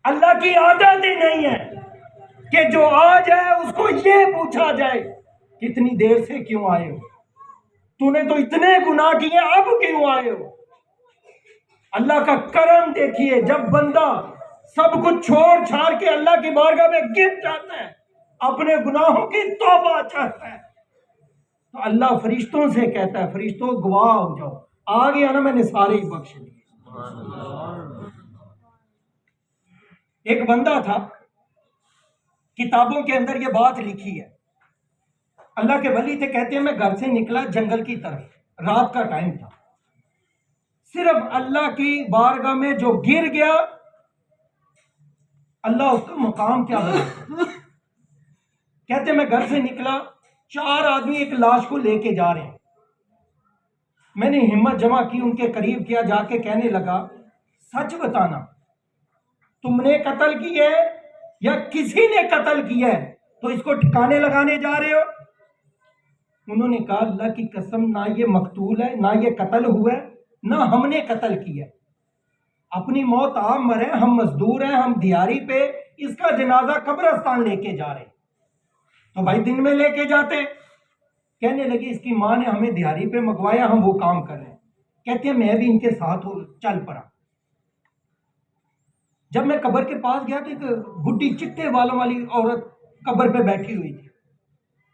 اللہ کی عادت ہی نہیں ہے کہ جو آ جائے اس کو یہ پوچھا جائے کتنی دیر سے کیوں آئے ہو، تو نے تو اتنے گناہ کیے اب کیوں آئے ہو؟ اللہ کا کرم دیکھیے، جب بندہ سب کچھ چھوڑ چھاڑ کے اللہ کی بارگاہ میں گر جاتا ہے، اپنے گناہوں کی توبہ چاہتا ہے، تو اللہ فرشتوں سے کہتا ہے فرشتوں گواہ ہو جاؤ، آ گیا نا میں نے سارے ہی بخش دیے۔ ایک بندہ تھا، کتابوں کے اندر یہ بات لکھی ہے، اللہ کے ولی تھے، کہتے ہیں میں گھر سے نکلا جنگل کی طرف، رات کا ٹائم تھا، صرف اللہ کی بارگاہ میں جو گر گیا اللہ اس کا مقام کیا بنا۔ کہتے ہیں میں گھر سے نکلا، 4 آدمی ایک لاش کو لے کے جا رہے ہیں، میں نے ہمت جمع کی، ان کے قریب کیا، جا کے کہنے لگا سچ بتانا تم نے قتل کی ہے یا کسی نے قتل کیا ہے، تو اس کو ٹھکانے لگانے جا رہے ہو؟ انہوں نے کہا اللہ کی قسم نہ یہ مقتول ہے، نہ یہ قتل ہوا ہے، نہ ہم نے قتل کیا ہے، اپنی موت آپ مرے، ہم مزدور ہیں، ہم دیہاری پہ اس کا جنازہ قبرستان لے کے جا رہے ہیں، تو بھائی دن میں لے کے جاتے۔ کہنے لگی اس کی ماں نے ہمیں دیہاری پہ منگوایا، ہم وہ کام کر رہے ہیں۔ کہتے ہیں میں بھی ان کے ساتھ چل پڑا، جب میں قبر کے پاس گیا تو ایک بڈھی چٹے بالوں والی عورت قبر پہ بیٹھی ہوئی تھی،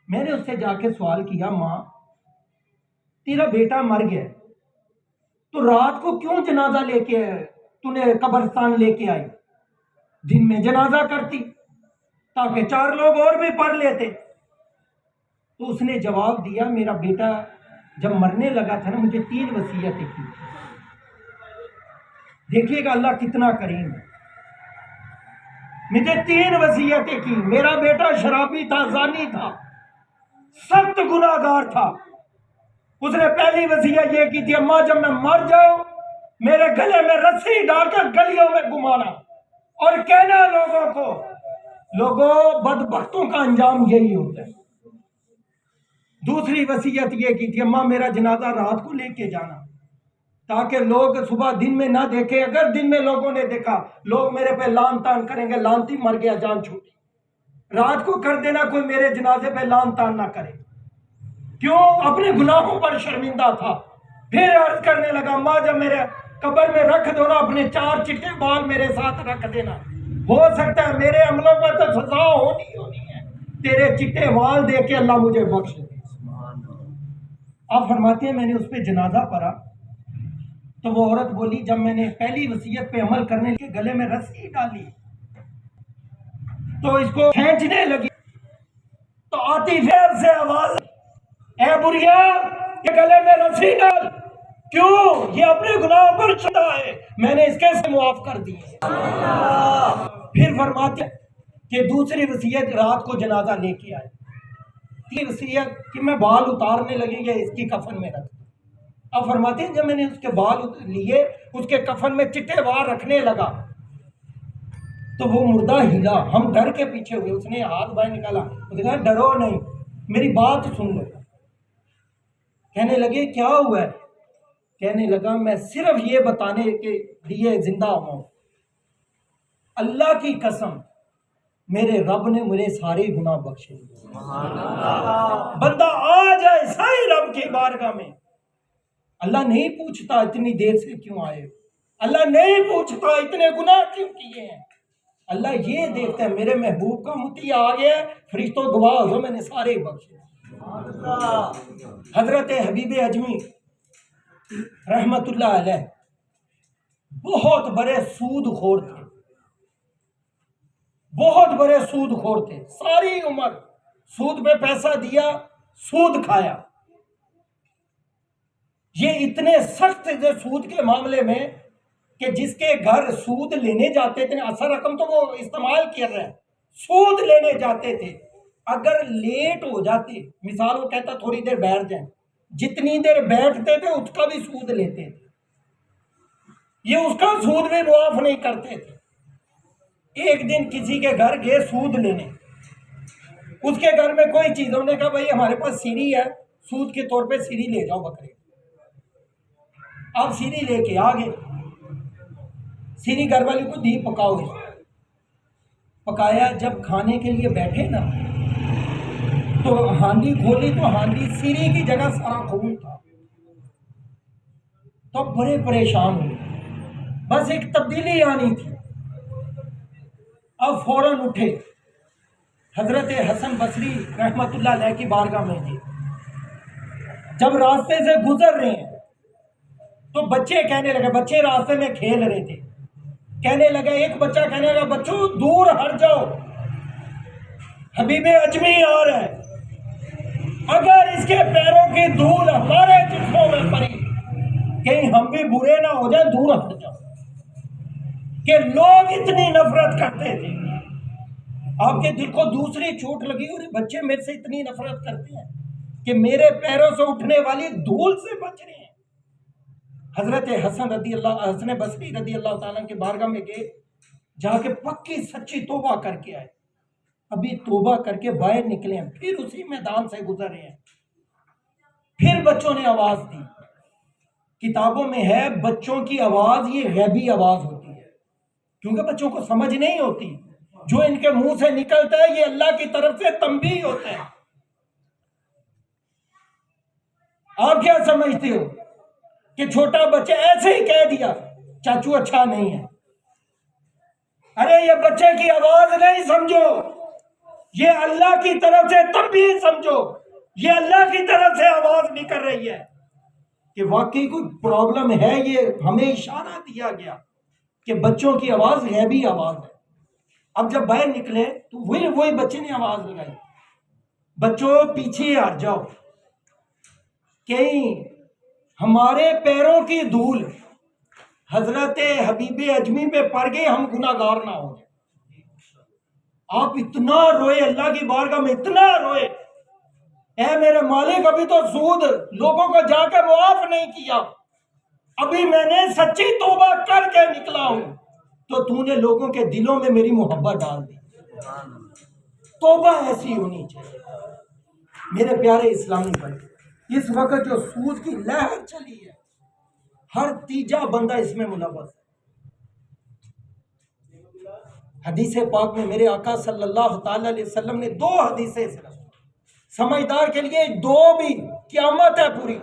میں نے اس سے جا کے سوال کیا ماں تیرا بیٹا مر گیا تو رات کو کیوں جنازہ لے کے تو نے قبرستان لے کے آئی، دن میں جنازہ کرتی تاکہ 4 لوگ اور بھی پڑھ لیتے۔ تو اس نے جواب دیا میرا بیٹا جب مرنے لگا تھا نا مجھے 3 وصیتیں کی، دیکھیے گا اللہ کتنا کریم ہے، مجھے 3 وصیتیں کی، میرا بیٹا شرابی تھا، زانی تھا، سخت گناہ گار تھا، اس نے پہلی وصیت یہ کی تھی اماں جب میں مر جاؤں میرے گلے میں رسی ڈال کر گلیوں میں گھمانا اور کہنا لوگوں کو لوگوں بدبختوں کا انجام یہی ہوتا ہے۔ دوسری وصیت یہ کی تھی اماں میرا جنازہ رات کو لے کے جانا تاکہ لوگ صبح دن میں نہ دیکھیں، اگر دن میں لوگوں نے دیکھا لوگ میرے پہ لان تان کریں گے، لانتی مر گیا جان چھوٹی، رات کو کر دینا کوئی میرے جنازے پہ لان تان نہ کرے۔ کیوں؟ اپنے گناہوں پر شرمندہ تھا. پھر عرض کرنے لگا ماں جب میرے قبر میں رکھ دو نا اپنے 4 چٹے بال میرے ساتھ رکھ دینا, ہو سکتا ہے میرے عملوں پر تو سزا ہونی ہے, تیرے چٹے بال دے کے اللہ مجھے بخش دے. آپ فرماتے ہیں میں نے اس پہ جنازہ پڑھا تو وہ عورت بولی جب میں نے پہلی وصیت پہ عمل کرنے کے گلے میں رسی ڈالی تو اس کو کھینچنے لگی تو آتی پھر سے آواز, اے بڑھیا یہ گلے میں رسی ڈال, کیوں؟ یہ اپنے گناہوں پر شدہ ہے, میں نے اس کے سے معاف کر دی. پھر فرماتے کہ دوسری وصیت رات کو جنازہ لے کے آئے, تیسری وصیت کہ میں بال اتارنے لگی یا اس کی کفن میں رکھ. اب فرماتے ہیں جب میں نے اس کے بال لیے اس کے کفن میں چٹے بال رکھنے لگا تو وہ مردہ ہلا, ہم ڈر کے پیچھے ہوئے, اس نے ہاتھ باہر نکالا, اس نے کہا ڈرو نہیں میری بات سن لو. کہنے لگے کیا ہوا ہے؟ کہنے لگا میں صرف یہ بتانے کے لیے زندہ ہوں, اللہ کی قسم میرے رب نے مجھے سارے گناہ بخشے. بندہ آ جائے صحیح رب کی بارگاہ میں, اللہ نہیں پوچھتا اتنی دیر سے کیوں آئے ہو, اللہ نہیں پوچھتا اتنے گناہ کیوں کیے ہیں, اللہ یہ دیکھتا ہے میرے محبوب کا متی آ گیا, فرشتوں گواہ ہو میں نے سارے بخشے. حضرت حبیب اجمی رحمت اللہ علیہ بہت بڑے سود خور تھے, بہت بڑے سود خور تھے, ساری عمر سود پہ پیسہ دیا, سود کھایا. یہ اتنے سخت تھے سود کے معاملے میں کہ جس کے گھر سود لینے جاتے تھے, اصل رقم تو وہ استعمال کر رہے ہیں, سود لینے جاتے تھے, اگر لیٹ ہو جاتے مثال وہ کہتا تھوڑی دیر بیٹھ جائیں, جتنی دیر بیٹھتے تھے اس کا بھی سود لیتے تھے, یہ اس کا سود بھی معاف نہیں کرتے تھے. ایک دن کسی کے گھر گئے سود لینے, اس کے گھر میں کوئی چیز, انہوں نے کہا بھائی ہمارے پاس سیری ہے, سود کے طور پہ سیری لے جاؤ بکرے. آپ سیری لے کے آگے, سیری گھر والی کو دی پکاؤ گے, پکایا, جب کھانے کے لیے بیٹھے نا تو ہانڈی کھولی تو ہانڈی سیری کی جگہ سارا خون تھا. تو بڑے پریشان ہوئے, بس ایک تبدیلی آنی تھی. اب فوراً اٹھے, حضرت حسن بصری رحمت اللہ علیہ کی بارگاہ میں گئے. جب راستے سے گزر رہے ہیں تو بچے کہنے لگے, بچے راستے میں کھیل رہے تھے, کہنے لگا, ایک بچہ کہنے لگا بچوں دور ہٹ جاؤ, حبیب اجمی آ رہا ہے, اگر اس کے پیروں کی دھول ہمارے جسموں میں پڑی کہیں ہم بھی برے نہ ہو جائیں, دور ہٹ جاؤ. کہ لوگ اتنی نفرت کرتے تھے, آپ کے دل کو دوسری چوٹ لگی اور بچے میرے سے اتنی نفرت کرتے ہیں کہ میرے پیروں سے اٹھنے والی دھول سے بچ رہے ہیں. حضرت حسن بصری رضی اللہ تعالیٰ کے بارگاہ میں گئے, جا کے پکی سچی توبہ کر کے آئے. ابھی توبہ کر کے باہر نکلے ہیں, پھر اسی میدان سے گزر رہے ہیں, پھر بچوں نے آواز دی. کتابوں میں ہے بچوں کی آواز یہ غیبی آواز ہوتی ہے, کیونکہ بچوں کو سمجھ نہیں ہوتی, جو ان کے منہ سے نکلتا ہے یہ اللہ کی طرف سے تنبیہ ہوتا ہے. آپ کیا سمجھتے ہو کہ چھوٹا بچہ ایسے ہی کہہ دیا چاچو اچھا نہیں ہے؟ ارے یہ بچے کی آواز نہیں سمجھو, یہ اللہ کی طرف سے تنبیہ سمجھو, یہ اللہ کی طرف سے آواز نکل رہی ہے کہ واقعی کوئی پرابلم ہے. یہ ہمیں اشارہ دیا گیا کہ بچوں کی آواز غیبی آواز ہے. اب جب باہر نکلے تو وہی بچے نے آواز لگائی, بچوں پیچھے ہٹ جاؤ, کہیں ہمارے پیروں کی دھول حضرت حبیب اجمی پہ پڑ گئی ہم گناہگار نہ ہو جائیں. آپ اتنا روئے, اللہ کی بارگاہ میں اتنا روئے, اے میرے مالک ابھی تو سود لوگوں کو جا کے معاف نہیں کیا, ابھی میں نے سچی توبہ کر کے نکلا ہوں, تو نے لوگوں کے دلوں میں میری محبت ڈال دی. توبہ ایسی ہونی چاہیے. میرے پیارے اسلامی بھائی, اس وقت جو سود کی لہر چلی ہے ہر تیجا بندہ اس میں ملوث ہے. حدیث پاک میں میرے آقا صلی اللہ تعالی علیہ وسلم نے 2 حدیثیں سمجھدار کے لیے دو بھی قیامت ہے پوری.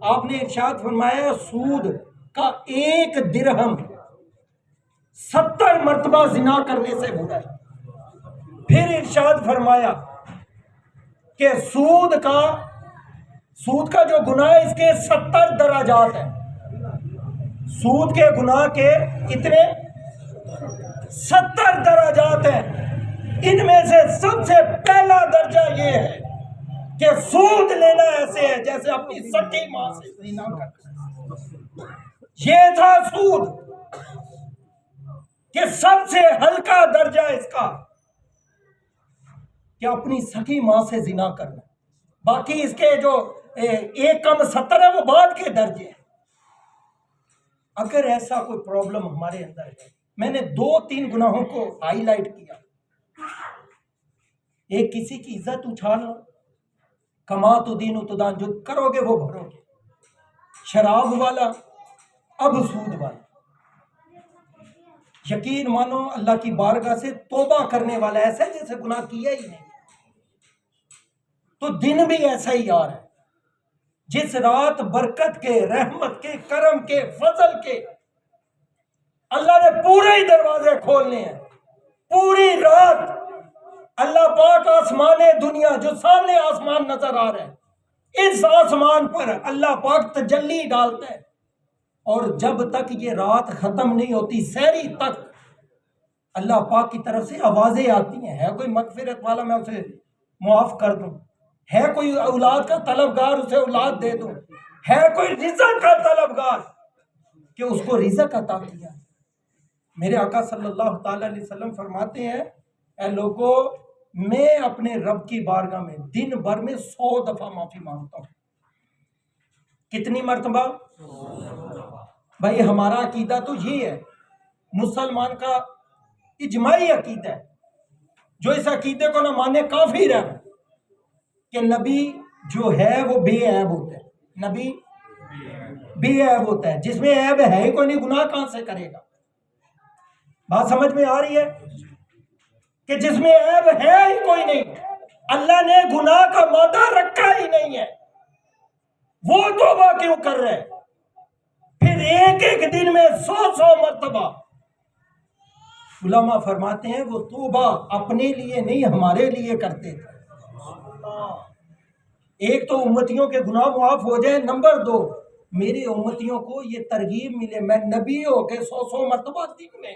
آپ نے ارشاد فرمایا سود کا 1 درہم 70 مرتبہ زنا کرنے سے برا ہے. پھر ارشاد فرمایا کہ سود کا جو گناہ ہے اس کے 70 درجات ہیں. سود کے گناہ کے کتنے 70 درجات ہیں. ان میں سے سب سے پہلا درجہ یہ ہے کہ سود لینا ایسے ہے جیسے اپنی سکی ماں سے زنا کرنا. یہ تھا سود کہ سب سے ہلکا درجہ اس کا کہ اپنی سکی ماں سے زنا کرنا. باقی اس کے جو 1 کم 70 ہے وہ بعد کے درجے ہیں. اگر ایسا کوئی پرابلم ہمارے اندر ہے، میں نے 2-3 گناہوں کو ہائی لائٹ کیا. ایک کسی کی عزت اچھالنا، کما تو دین و تدان، جو کرو گے وہ بھرو گے. شراب والا، اب سود والا. یقین مانو اللہ کی بارگاہ سے توبہ کرنے والا ایسا ہے جیسے گناہ کیا ہی نہیں. تو دن بھی ایسا ہی آ رہا ہے. جس رات برکت کے، رحمت کے، کرم کے، فضل کے اللہ نے پورے ہی دروازے کھولنے ہیں، پوری رات اللہ پاک آسمان دنیا جو سامنے آسمان نظر آ رہا ہے، اس آسمان پر اللہ پاک تجلی ڈالتا ہے. اور جب تک یہ رات ختم نہیں ہوتی سحری تک اللہ پاک کی طرف سے آوازیں آتی ہیں. ہے کوئی مغفرت والا میں اسے معاف کر دوں، ہے کوئی اولاد کا طلبگار اسے اولاد دے دوں، ہے کوئی رزق کا طلبگار کہ اس کو رزق عطا کیا. میرے آقا صلی اللہ تعالی علیہ وسلم فرماتے ہیں اے لوگو، میں اپنے رب کی بارگاہ میں دن بھر میں 100 دفعہ معافی مانگتا ہوں. کتنی مرتبہ؟ بھائی ہمارا عقیدہ تو یہ ہے، مسلمان کا اجماعی عقیدہ ہے. جو اس عقیدے کو نہ مانے کافر ہے، کہ نبی جو ہے وہ بے عیب ہوتا ہے. نبی بے عیب ہوتا ہے. جس میں عیب ہے ہی کوئی نہیں، گناہ کہاں سے کرے گا؟ بات سمجھ میں آ رہی ہے کہ جس میں عیب ہے ہی کوئی نہیں، اللہ نے گناہ کا مادہ رکھا ہی نہیں ہے، وہ توبہ کیوں کر رہے؟ پھر ایک دن میں 100 مرتبہ. علماء فرماتے ہیں وہ توبہ اپنے لیے نہیں ہمارے لیے کرتے تھے. ایک تو امتیوں کے گناہ معاف ہو جائیں، نمبر 2 میرے امتیوں کو یہ ترغیب ملے. میں نبی ہو کے 100 مرتبہ دن میں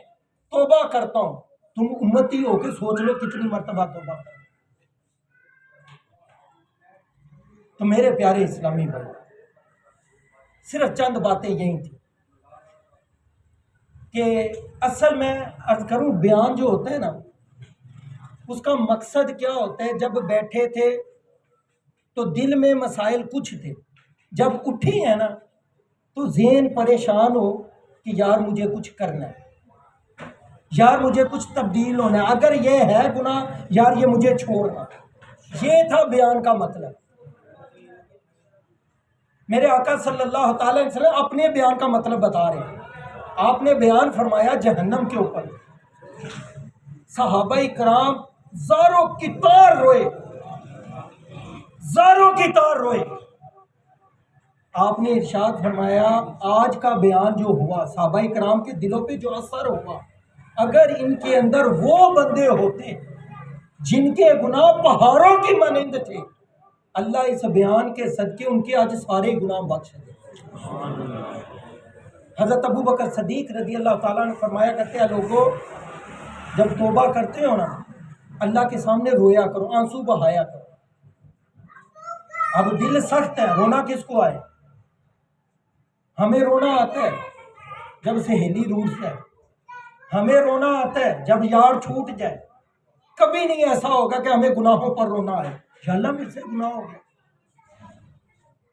توبہ کرتا ہوں، تم امتی ہو کے سوچ لو کتنی مرتبہ توبہ کرو. تو میرے پیارے اسلامی بھائی، صرف چند باتیں یہی تھیں کہ اصل میں عرض کروں بیان جو ہوتا ہے نا، اس کا مقصد کیا ہوتا ہے. جب بیٹھے تھے تو دل میں مسائل کچھ تھے، جب اٹھی ہے نا تو ذہن پریشان ہو کہ یار مجھے کچھ کرنا ہے، یار مجھے کچھ تبدیل ہونا ہے، اگر یہ ہے گناہ یار یہ مجھے چھوڑنا. یہ تھا بیان کا مطلب. میرے آقا صلی اللہ تعالی علیہ وسلم اپنے بیان کا مطلب بتا رہے ہیں. آپ نے بیان فرمایا جہنم کے اوپر، صحابہ کرام زاروں کی تار روئے، زاروں کی تار روئے. آپ نے ارشاد فرمایا آج کا بیان جو ہوا صحابہ کرام کے دلوں پہ جو اثر ہوا، اگر ان کے اندر وہ بندے ہوتے جن کے گناہ پہاڑوں کی مانند تھے، اللہ اس بیان کے صدقے ان کے آج سارے گناہ بخش دے. حضرت ابو بکر صدیق رضی اللہ تعالیٰ نے فرمایا کرتے ہیں لوگوں جب توبہ کرتے ہو نا اللہ کے سامنے رویا کرو، آنسو بہایا کرو. اب دل سخت ہے، رونا کس کو آئے؟ ہمیں رونا آتا ہے جب سہیلی روٹھ جائے، ہمیں رونا آتا ہے جب یار چھوٹ جائے. کبھی نہیں ایسا ہوگا کہ ہمیں گناہوں پر رونا آئے یا اللہ مجھ سے گناہ ہو گیا،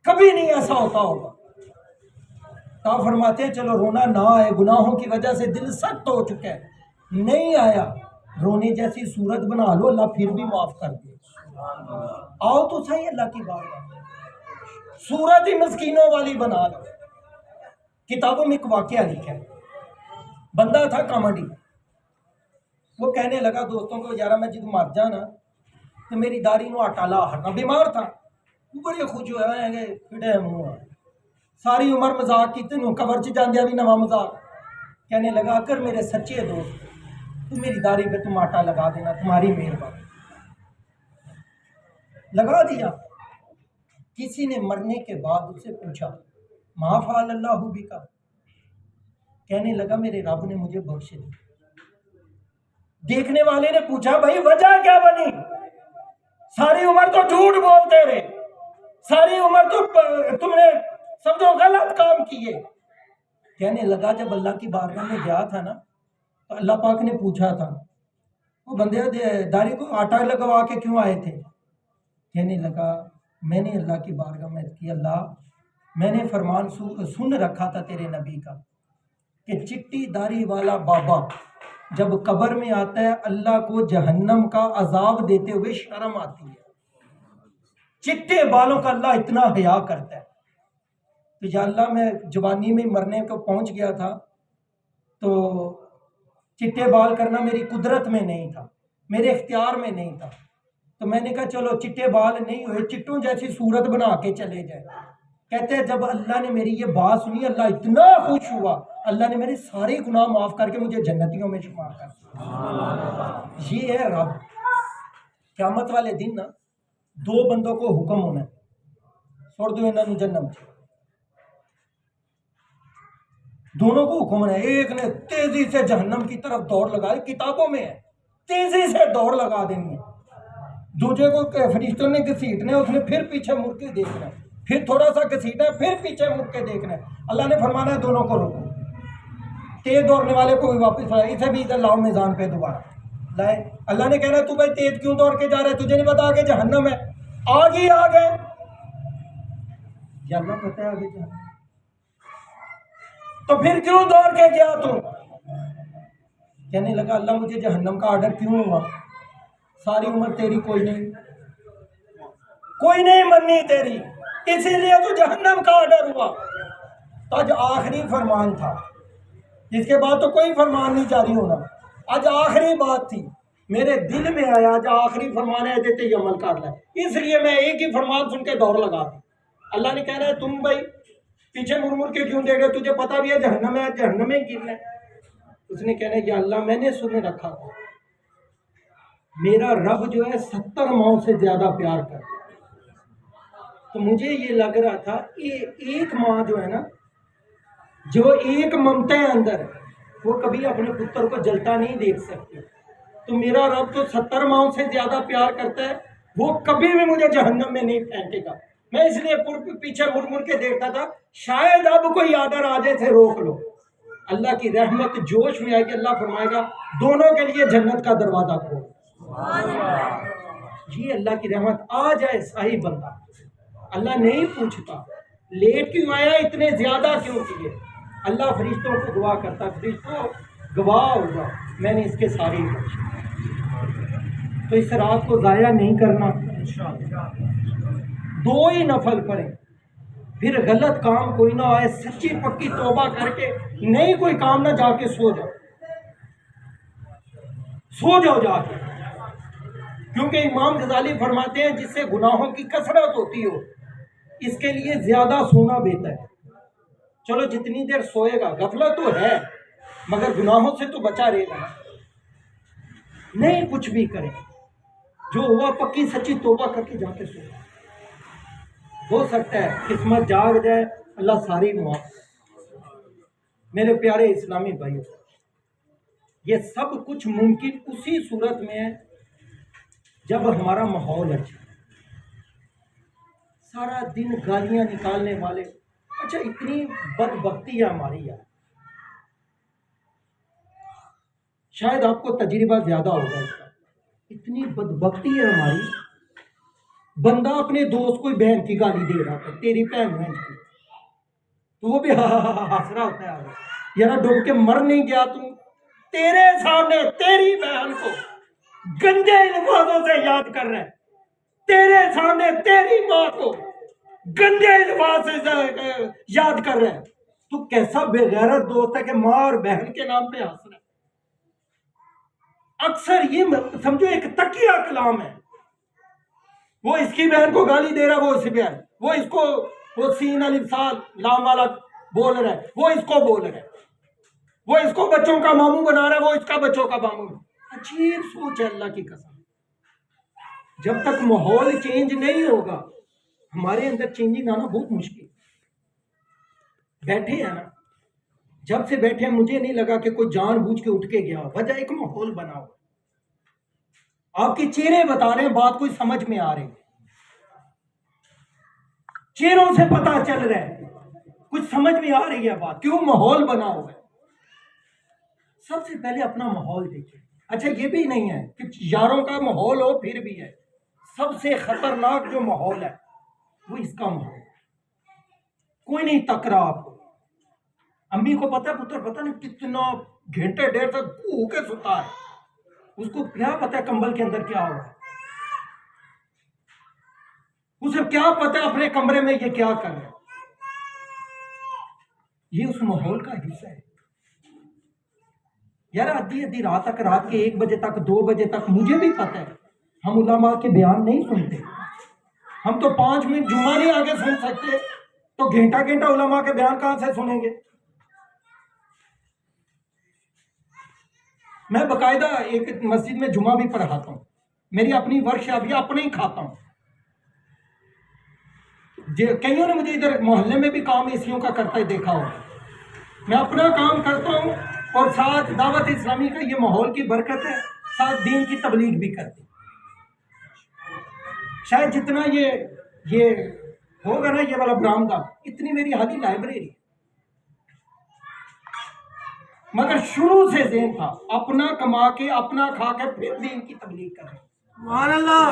کبھی نہیں ایسا ہوتا ہوگا. تو فرماتے ہیں چلو رونا نہ آئے، گناہوں کی وجہ سے دل سخت ہو چکا ہے، نہیں آیا، رونے جیسی صورت بنا لو، اللہ پھر بھی معاف کر دے. آؤ تو صحیح اللہ کی بات، صورت ہی مسکینوں والی بنا لو. کتابوں میں ایک واقعہ لکھا ہے، بندہ تھا کامیڈی، وہ کہنے لگا دوستوں کو یارا میں جب مر جانا تو تو میری داری نو آٹا لا ہٹنا، بیمار تھا، وہ بڑے خوش ہوئے گے پھٹے منہ ساری عمر مذاق کی تینوں قبر چ جاندیا بھی نواں مذاق. کہنے لگا اگر میرے سچے دوست تو میری داڑھی پہ تم آٹا لگا دینا، تمہاری مہربانی. لگا دیا. کسی نے مرنے کے بعد اس سے پوچھا ما فعل اللہ بکا، کہنے لگا میرے رب نے مجھے بخش دی. دیکھنے والے نے پوچھا بھائی وجہ کیا بنی؟ ساری عمر تو جھوٹ بولتے رہے، ساری عمر تو تم نے سمجھو غلط کام کیے. کہنے لگا جب اللہ کی بارگاہ میں گیا تھا نا تو اللہ پاک نے پوچھا تھا وہ بندے داڑھی کو آٹا لگوا کے کیوں آئے تھے؟ کہنے لگا میں نے اللہ کی بارگاہ میں کہ اللہ میں نے فرمان سن رکھا تھا تیرے نبی کا کہ چٹی داڑھی والا بابا جب قبر میں آتا ہے اللہ کو جہنم کا عذاب دیتے ہوئے شرم آتی ہے. چٹے بالوں کا اللہ اتنا حیا کرتا ہے. تو یا اللہ میں جوانی میں مرنے کو پہنچ گیا تھا تو چٹے بال کرنا میری قدرت میں نہیں تھا، میرے اختیار میں نہیں تھا. تو میں نے کہا چلو چٹے بال نہیں ہوئے، چٹوں جیسی صورت بنا کے چلے جائے. کہتے ہیں جب اللہ نے میری یہ بات سنی اللہ اتنا خوش ہوا، اللہ نے میرے سارے گناہ معاف کر کے مجھے جنتیوں میں شمار کر دیا. یہ ہے رب. قیامت والے دن نا دو بندوں کو حکم ہونا ہے چھوڑ دو انہوں نے جنت، دونوں کو حکم ہے. ایک نے تیزی سے جہنم کی طرف دوڑ لگائی، کتابوں میں ہے تیزی سے دوڑ لگا دینی ہے. دوسرے کو فرشتوں نے گھسیٹنا ہے، اس نے پھر پیچھے مڑ کے دیکھنا ہے، پھر تھوڑا سا گھسیٹنا ہے، پھر پیچھے مڑ کے دیکھنا ہے. اللہ نے فرمانا ہے دونوں کو روکو. تیز دوڑنے والے کو بھی واپس لائے، اسے بھی ادھر لاؤ میدان پہ دوبارہ لائے. اللہ نے کہنا ہے تو بھائی تیز کیوں دوڑ کے جا رہا ہے، تجھے نہیں پتا آگے جہنم ہے؟ آگے آگے یا اللہ پتہ ہے آگے جہنم تو پھر کیوں دوڑ کے گیا تو؟ کہنے لگا اللہ مجھے جہنم کا آرڈر کیوں ہوا؟ ساری عمر تیری کوئی نہیں مننی تیری، اسی لیے تو جہنم کا آرڈر ہوا. آج آخری فرمان تھا، اس کے بعد تو کوئی فرمان نہیں جاری ہونا. آج آخری بات تھی، میرے دل میں آیا آج آخری فرمان ہے دیتے ہی عمل کر لیں، اس لیے میں ایک ہی فرمان سن کے دوڑ لگا دی. اللہ نے کہنا ہے تم بھائی پیچھے مڑ کے کیوں دے گئے، تجھے پتا بھی ہے جہنم ہے، جہنم میں گرنا ہے. اس نے کہنا ہے یا اللہ میں نے سن رکھا تھا میرا رب جو ہے 70 ماؤں سے زیادہ پیار کرتا ہے. تو مجھے یہ لگ رہا تھا ایک ماں جو ہے نا، جو ایک ممتا ہے اندر، وہ کبھی اپنے پتر کو جلتا نہیں دیکھ سکتی. تو میرا رب تو 70 ماؤں سے زیادہ پیار کرتا ہے، وہ کبھی بھی مجھے جہنم میں نہیں پھینکے گا. میں اس لیے پیچھے مڑ کے دیکھتا تھا شاید اب کوئی آڈر آ جائے سے روک لو. اللہ کی رحمت جوش میں آئے گی، اللہ فرمائے گا دونوں کے لیے جنت کا دروازہ کھول. یہ اللہ کی رحمت آ جائے صحیح بندہ. اللہ نہیں پوچھتا لیٹ کیوں آیا، اتنے زیادہ کیوں کیے. اللہ فرشتوں کو دعا کرتا فرشتوں گواہ ہوگا میں نے اس کے سارے بخشے. تو اس رات کو ضائع نہیں کرنا. دو ہی نفل پڑھیں، پھر غلط کام کوئی نہ آئے، سچی پکی توبہ کر کے نہیں کوئی کام نہ جا کے سو جاؤ جا کے. کیونکہ امام غزالی فرماتے ہیں جس سے گناہوں کی کثرت ہوتی ہو اس کے لیے زیادہ سونا بہتر ہے. چلو جتنی دیر سوئے گا غفلت تو ہے مگر گناہوں سے تو بچا رہے گا. نہیں کچھ بھی کرے، جو ہوا پکی سچی توبہ کر کے جا کے سو. ہو سکتا ہے قسمت جاگ جائے، اللہ ساری معاف. میرے پیارے اسلامی بھائیوں، یہ سب کچھ ممکن اسی صورت میں ہے جب ہمارا ماحول اچھا. سارا دن گالیاں نکالنے والے، اچھا اتنی بدبختی ہے ہماری یار. شاید آپ کو تجربہ زیادہ ہوگا اس کا. اتنی بدبختی ہے ہماری، بندہ اپنے دوست کو بہن کی گالی دے رہا تھا، تیری بہن کی، تو وہ بھی ہنس رہا ہوتا ہے یار ڈوب کے مر نہیں گیا تو تیرے سامنے تیری بہن کو گندے الفاظوں سے یاد کر رہا ہے، تیرے سامنے تیری ماں کو گندے الفاظ سے یاد کر رہا ہے. تو کیسا بے غیرت دوست ہے کہ ماں اور بہن کے نام پہ ہنس رہا ہے. اکثر یہ سمجھو ایک تقیہ کلام ہے وہ اس کی بہن کو گالی دے رہا ہے، وہ اس بہن، وہ اس کو وہ سین الف سال لام والا بول رہا ہے، وہ اس کو بول رہا ہے، وہ اس کو بچوں کا ماموں بنا رہا ہے، وہ اس کا بچوں کا ماموں۔ عجیب سوچ ہے اللہ کی قسم۔ جب تک ماحول چینج نہیں ہوگا ہمارے اندر چینجنگ آنا بہت مشکل۔ بیٹھے ہیں نا، جب سے بیٹھے ہیں مجھے نہیں لگا کہ کوئی جان بوجھ کے اٹھ کے گیا ہو، وجہ ایک ماحول بنا ہو۔ آپ کے چہرے بتا رہے ہیں بات کوئی سمجھ میں آ رہی، چہروں سے پتا چل رہا ہے کچھ سمجھ میں آ رہی ہے بات، کیوں ماحول بنا ہوا ہے۔ سب سے پہلے اپنا ماحول دیکھیں۔ اچھا یہ بھی نہیں ہے کہ یاروں کا ماحول ہو پھر بھی ہے، سب سے خطرناک جو ماحول ہے وہ اس کا ماحول۔ کوئی نہیں تک رہا آپ کو، امی کو پتا ہے پتر پتہ نہیں کتنا گھنٹے دیر تک بھو کے سوتا ہے، اس کو کیا پتا ہے کمبل کے اندر کیا ہو رہا ہے، اسے کیا پتا ہے اپنے کمرے میں یہ کیا کر رہا ہے۔ یہ اس ماحول کا حصہ ہے۔ یار آدھی رات تک، رات کے 1 بجے تک 2 بجے تک، مجھے بھی پتا ہے ہم علماء کے بیان نہیں سنتے، ہم تو 5 منٹ جمعہ نہیں آگے سن سکتے تو گھنٹہ گھنٹہ علماء کے بیان کہاں سے سنیں گے۔ میں باقاعدہ ایک مسجد میں جمعہ بھی پڑھاتا ہوں، میری اپنی ورکشاپ بھی اپنے ہی کھاتا ہوں۔ کئیوں نے مجھے ادھر محلے میں بھی کام ایسیوں کا کرتا ہی دیکھا ہوگا۔ میں اپنا کام کرتا ہوں اور ساتھ دعوت اسلامی کا یہ ماحول کی برکت ہے، ساتھ دین کی تبلیغ بھی کرتے ہیں۔ شاید جتنا یہ ہوگا نا یہ والا برآمدہ، اتنی میری ہادی لائبریری، مگر شروع سے ذہن تھا اپنا کما کے اپنا کھا کے پھر دین کی تبلیغ کریں۔ سبحان اللہ،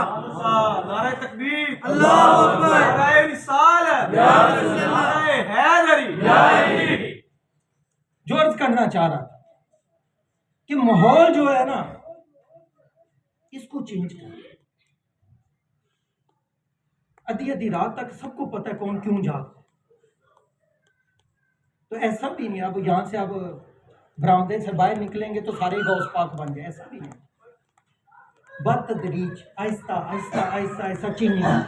نعرہ تکبیر، اللہ اکبر، نعرہ رسالت، یا رسول اللہ، نعرہ حیدری، یا علی۔ جو عرض کرنا چاہ رہا تھا کہ ماحول جو ہے نا اس کو چینج کریں۔ آدھی رات تک سب کو پتہ ہے کون کیوں جاگتا ہے، تو ایسا بھی نہیں اب یہاں سے اب برآمدے سے باہر نکلیں گے تو سارے غوث پاک بن جائے، ایسا بھی نہیں۔ بتدریج آہستہ آہستہ آہستہ آہستہ چینجنگ،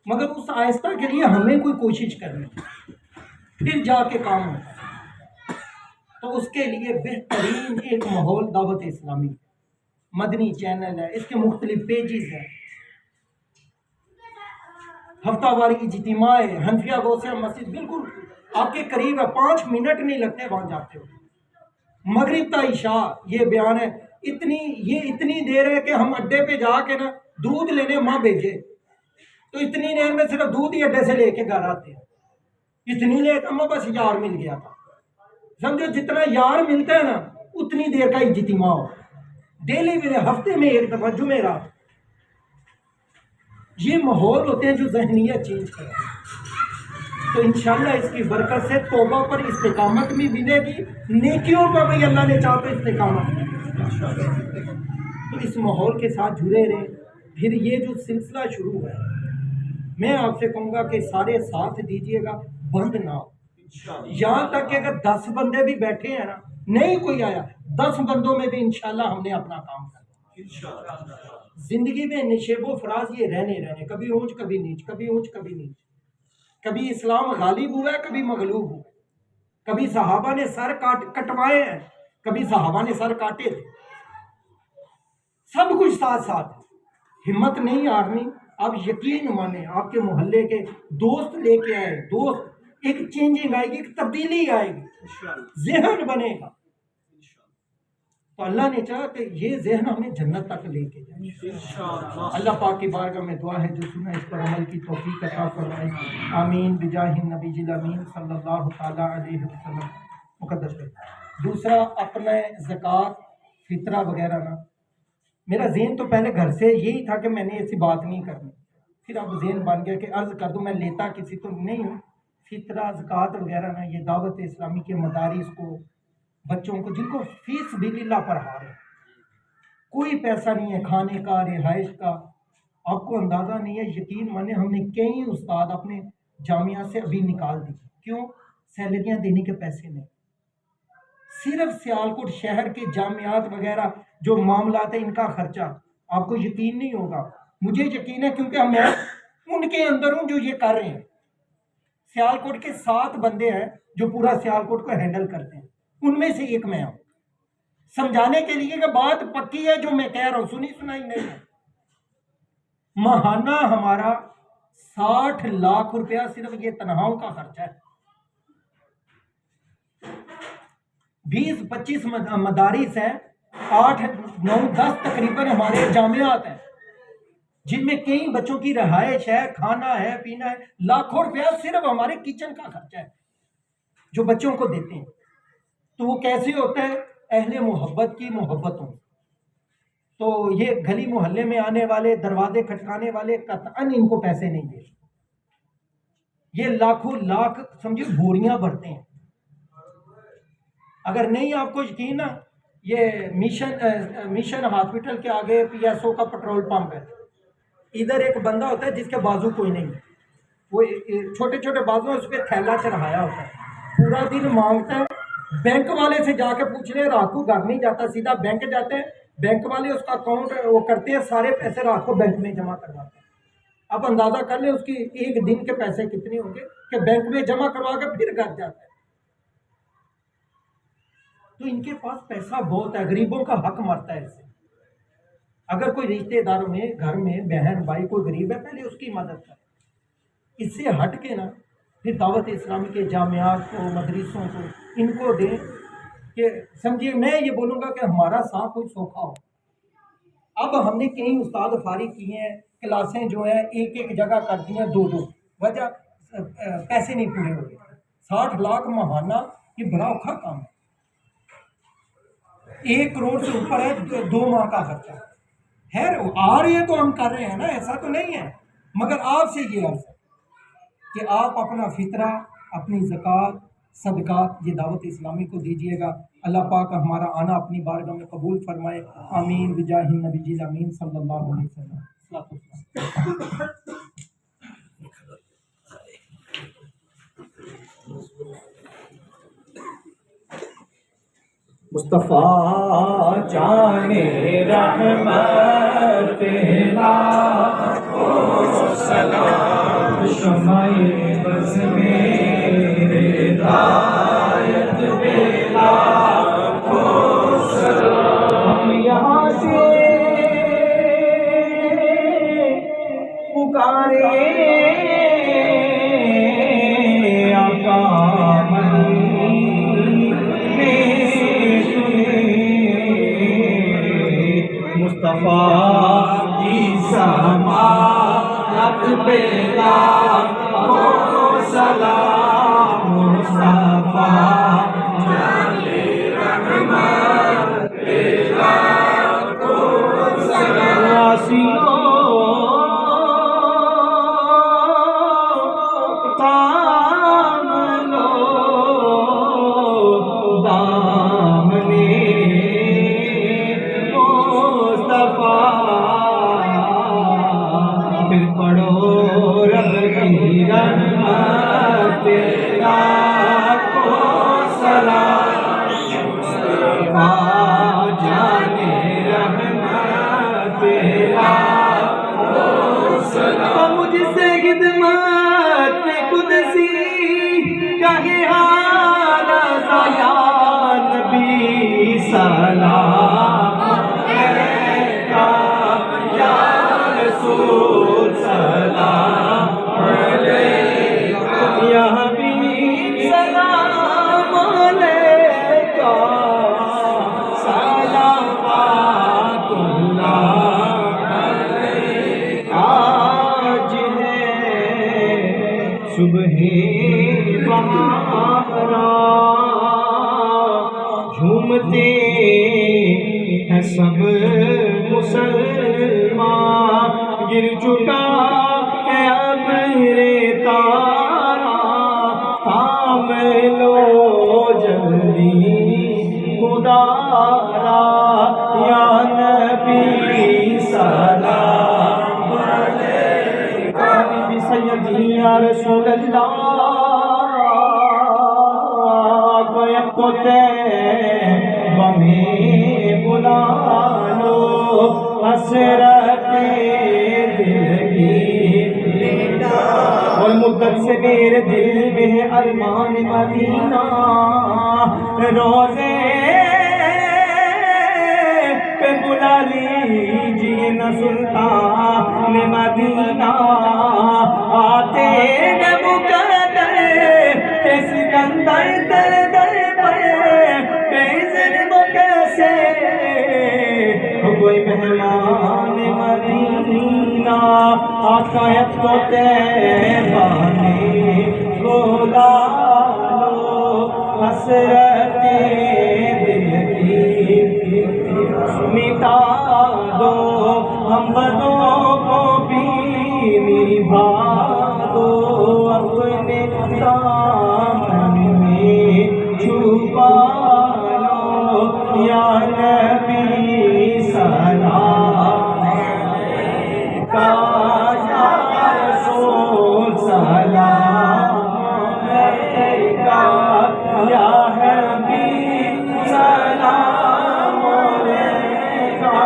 مگر اس آہستہ کے لیے ہمیں کوئی کوشش کرنی پھر جا کے کام ہوتا ہے۔ تو اس کے لیے بہترین ایک ماحول دعوت اسلامی، مدنی چینل ہے، اس کے مختلف پیجز ہیں، ہفتہ واری اجتماع ہے، حنفیہ غوثیہ مسجد بالکل آپ کے قریب ہے، 5 منٹ نہیں لگتے وہاں جاتے ہو۔ مغرب تا عشاء یہ بیان ہے، اتنی دیر ہے کہ ہم اڈے پہ جا کے نا دودھ لینے ماں بھیجے تو اتنی دیر میں صرف دودھ ہی اڈے سے لے کے گھر آتے ہیں، اتنی لیٹ ہم بس یار مل گیا تھا۔ سمجھو جتنا یار ملتا ہے نا اتنی دیر کا اجتماع ہو، ڈیلی میں ہفتے میں 1 دفعہ جمعرات۔ یہ ماحول ہوتے ہیں جو ذہنیت چینج کرتے ہیں۔ تو انشاءاللہ اس کی برکت سے توبہ پر استقامت بھی ملے گی، نیکیوں پر بھی اللہ نے چاہا تو استقامت ملے گی۔ تو اس ماحول کے ساتھ جڑے رہیں۔ پھر یہ جو سلسلہ شروع ہے میں آپ سے کہوں گا کہ سارے ساتھ دیجئے گا، بند نہ ہو، یہاں تک کہ اگر 10 بندے بھی بیٹھے ہیں نا، نہیں کوئی آیا، 10 بندوں میں بھی انشاءاللہ ہم نے اپنا کام کرنا۔ زندگی میں نشیب و فراز یہ رہنے، کبھی اونچ کبھی نیچ، کبھی اونچ کبھی نیچ، کبھی اسلام غالب ہوا ہے کبھی مغلوب ہوا، کبھی صحابہ نے سر کٹوائے ہیں، کبھی صحابہ نے سر کاٹے تھے، سب کچھ ساتھ ساتھ۔ ہمت نہیں ہارنی، آپ یقین مانیں آپ کے محلے کے دوست لے کے آئے، دوست ایک چینجنگ آئے گی، ایک تبدیلی آئے گی، ذہن بنے گا۔ تو اللہ نے چاہا کہ یہ ذہن ہمیں جنت تک لے کے جائے۔ اللہ پاک کی بارگاہ میں دعا ہے جو سنا اس پر عمل کی توفیق عطا فرمائے، آمین بجاہ النبی الامین صلی اللہ تعالی علیہ وسلم۔ مقدس ہے۔ دوسرا اپنا زکوٰۃ فطرہ وغیرہ نا، میرا ذہن تو پہلے گھر سے یہی تھا کہ میں نے ایسی بات نہیں کرنی، پھر اب ذہن بن گیا کہ عرض کر دوں، میں لیتا کسی تو نہیں ہوں، فطرہ زکوٰۃ وغیرہ نا یہ دعوت اسلامی کے مدارس کو، بچوں کو جن کو فیس بھی اللہ پڑھا رہے، کوئی پیسہ نہیں ہے کھانے کا، رہائش کا، آپ کو اندازہ نہیں ہے، یقین مانے ہم نے کئی استاد اپنے جامعہ سے ابھی نکال دی، کیوں؟ سیلریاں دینے کے پیسے نہیں۔ صرف سیالکوٹ شہر کے جامعات وغیرہ جو معاملات ہیں ان کا خرچہ، آپ کو یقین نہیں ہوگا مجھے یقین ہے کیونکہ میں ان کے اندر ہوں جو یہ کر رہے ہیں. سیالکوٹ کے 7 بندے ہیں جو پورا سیالکوٹ کو ہینڈل کرتے ہیں، ان میں سے ایک میں ہوں. سمجھانے کے لیے کہ بات پکی ہے جو میں کہہ رہا ہوں، سنی سنائی نہیں ہے. ماہانہ ہمارا 60 لاکھ روپیہ صرف یہ تنہاؤں کا خرچہ ہے. 20-25 مدارس ہیں، 8-9-10 تقریباً ہمارے جامعات ہیں جن میں کئی بچوں کی رہائش ہے، کھانا ہے، پینا ہے. لاکھوں روپیہ صرف ہمارے کچن کا خرچہ ہے جو بچوں کو دیتے ہیں. تو وہ کیسے ہوتا ہے؟ اہل محبت کی محبتوں. تو یہ گلی محلے میں آنے والے، دروازے کھٹکانے والے قطعاً ان کو پیسے نہیں دیتے. یہ لاکھوں لاکھ سمجھے بوریاں بھرتے ہیں. اگر نہیں آپ کو یقین نا، یہ مشن ہاسپٹل کے آگے PSO کا پیٹرول پمپ ہے. ادھر ایک بندہ ہوتا ہے جس کے بازو کوئی نہیں ہے، وہ چھوٹے چھوٹے بازو ہیں، اس پہ تھیلا چڑھایا ہوتا ہے، پورا دن مانگتا ہے. بینک والے سے جا کے پوچھ لیں، رات کو گھر نہیں جاتا، سیدھا بینک جاتے ہیں. بینک والے اس کا اکاؤنٹ وہ کرتے ہیں، سارے پیسے رات کو بینک میں جمع کرواتے ہیں. آپ اندازہ کر لیں اس کی ایک دن کے پیسے کتنے ہوں گے کہ بینک میں جمع کروا کے پھر گھر جاتا ہے. تو ان کے پاس پیسہ بہت ہے، غریبوں کا حق مرتا ہے اس سے. اگر کوئی رشتے داروں میں گھر میں بہن بھائی کوئی غریب ہے، پہلے اس کی مدد کریں. اس سے ہٹ کے نا پھر دعوت اسلامی کے جامعات کو، مدرسوں کو ان کو دیں کہ سمجھیے. میں یہ بولوں گا کہ ہمارا ساتھ کوئی سوکھا ہو. اب ہم نے کئی استاد فارغ کیے ہیں، کلاسیں جو ہیں ایک جگہ کر دی ہیں، 2 وجہ پیسے نہیں پورے ہو گئے. 60 لاکھ ماہانہ یہ بڑا اوکھا کام ہے. 1 کروڑ سے اوپر ہے 2 ماہ کا خرچہ. خیر آ رہی ہے تو ہم کر رہے ہیں نا، ایسا تو نہیں ہے. مگر آپ سے یہ عرض ہے کہ آپ اپنا فطرہ، اپنی زکوٰۃ، صدقات یہ دعوت اسلامی کو دیجیے گا. اللہ پاک ہمارا آنا اپنی بارگاہ میں قبول فرمائے. آمین بجاہ النبی الامین صلی اللہ علیہ وسلم. مصطفیٰ جانے رحمت سلام شمع بز میرے ہدایت بیلا ہم یہاں سے پکارے آقا مصطفیٰ کی سماعت پہ لاکھوں سلام. مصطفیٰ جانے رحمت پہ لاکھوں سلام. تام لو دامنے پھر پڑھو رب کی رحمت پہ لاکھوں سلام. مصطفیٰ جانے رحمت پہ لاکھوں سلام. مجھ سے خدمت قدسی کہے حال یا نبی سلام. سلام علیکہ یا حبیب سلام علیکہ صلوات اللہ علیہ. آج ہے صبح بہارا جھومتے ہیں سب مسلمان. گر چکا ہے ابر تارا، تھام لو جلدی خدارا. یا نبی سلام علیکہ سیدی یا رسول اللہ. بمیں بلا لو حسرت اور مدت سے میرے دل میں ہے ارمان مدینہ، روزے پہ بلا لیجیے نہ سلطان مدینہ، آتے نہ مقدر کہ سکندر در در پر بے وہ کیسے کوئی مہمان مدینہ، آقایت کو تیبانی کو لالو حسرت دل کی مٹا دو، ہم بدوں کو بھی نبھا دو، اپنے دامن میں چھپا لو یا نبی سلام کا، یا رسول سلام کا، یا حبیب سلام کا،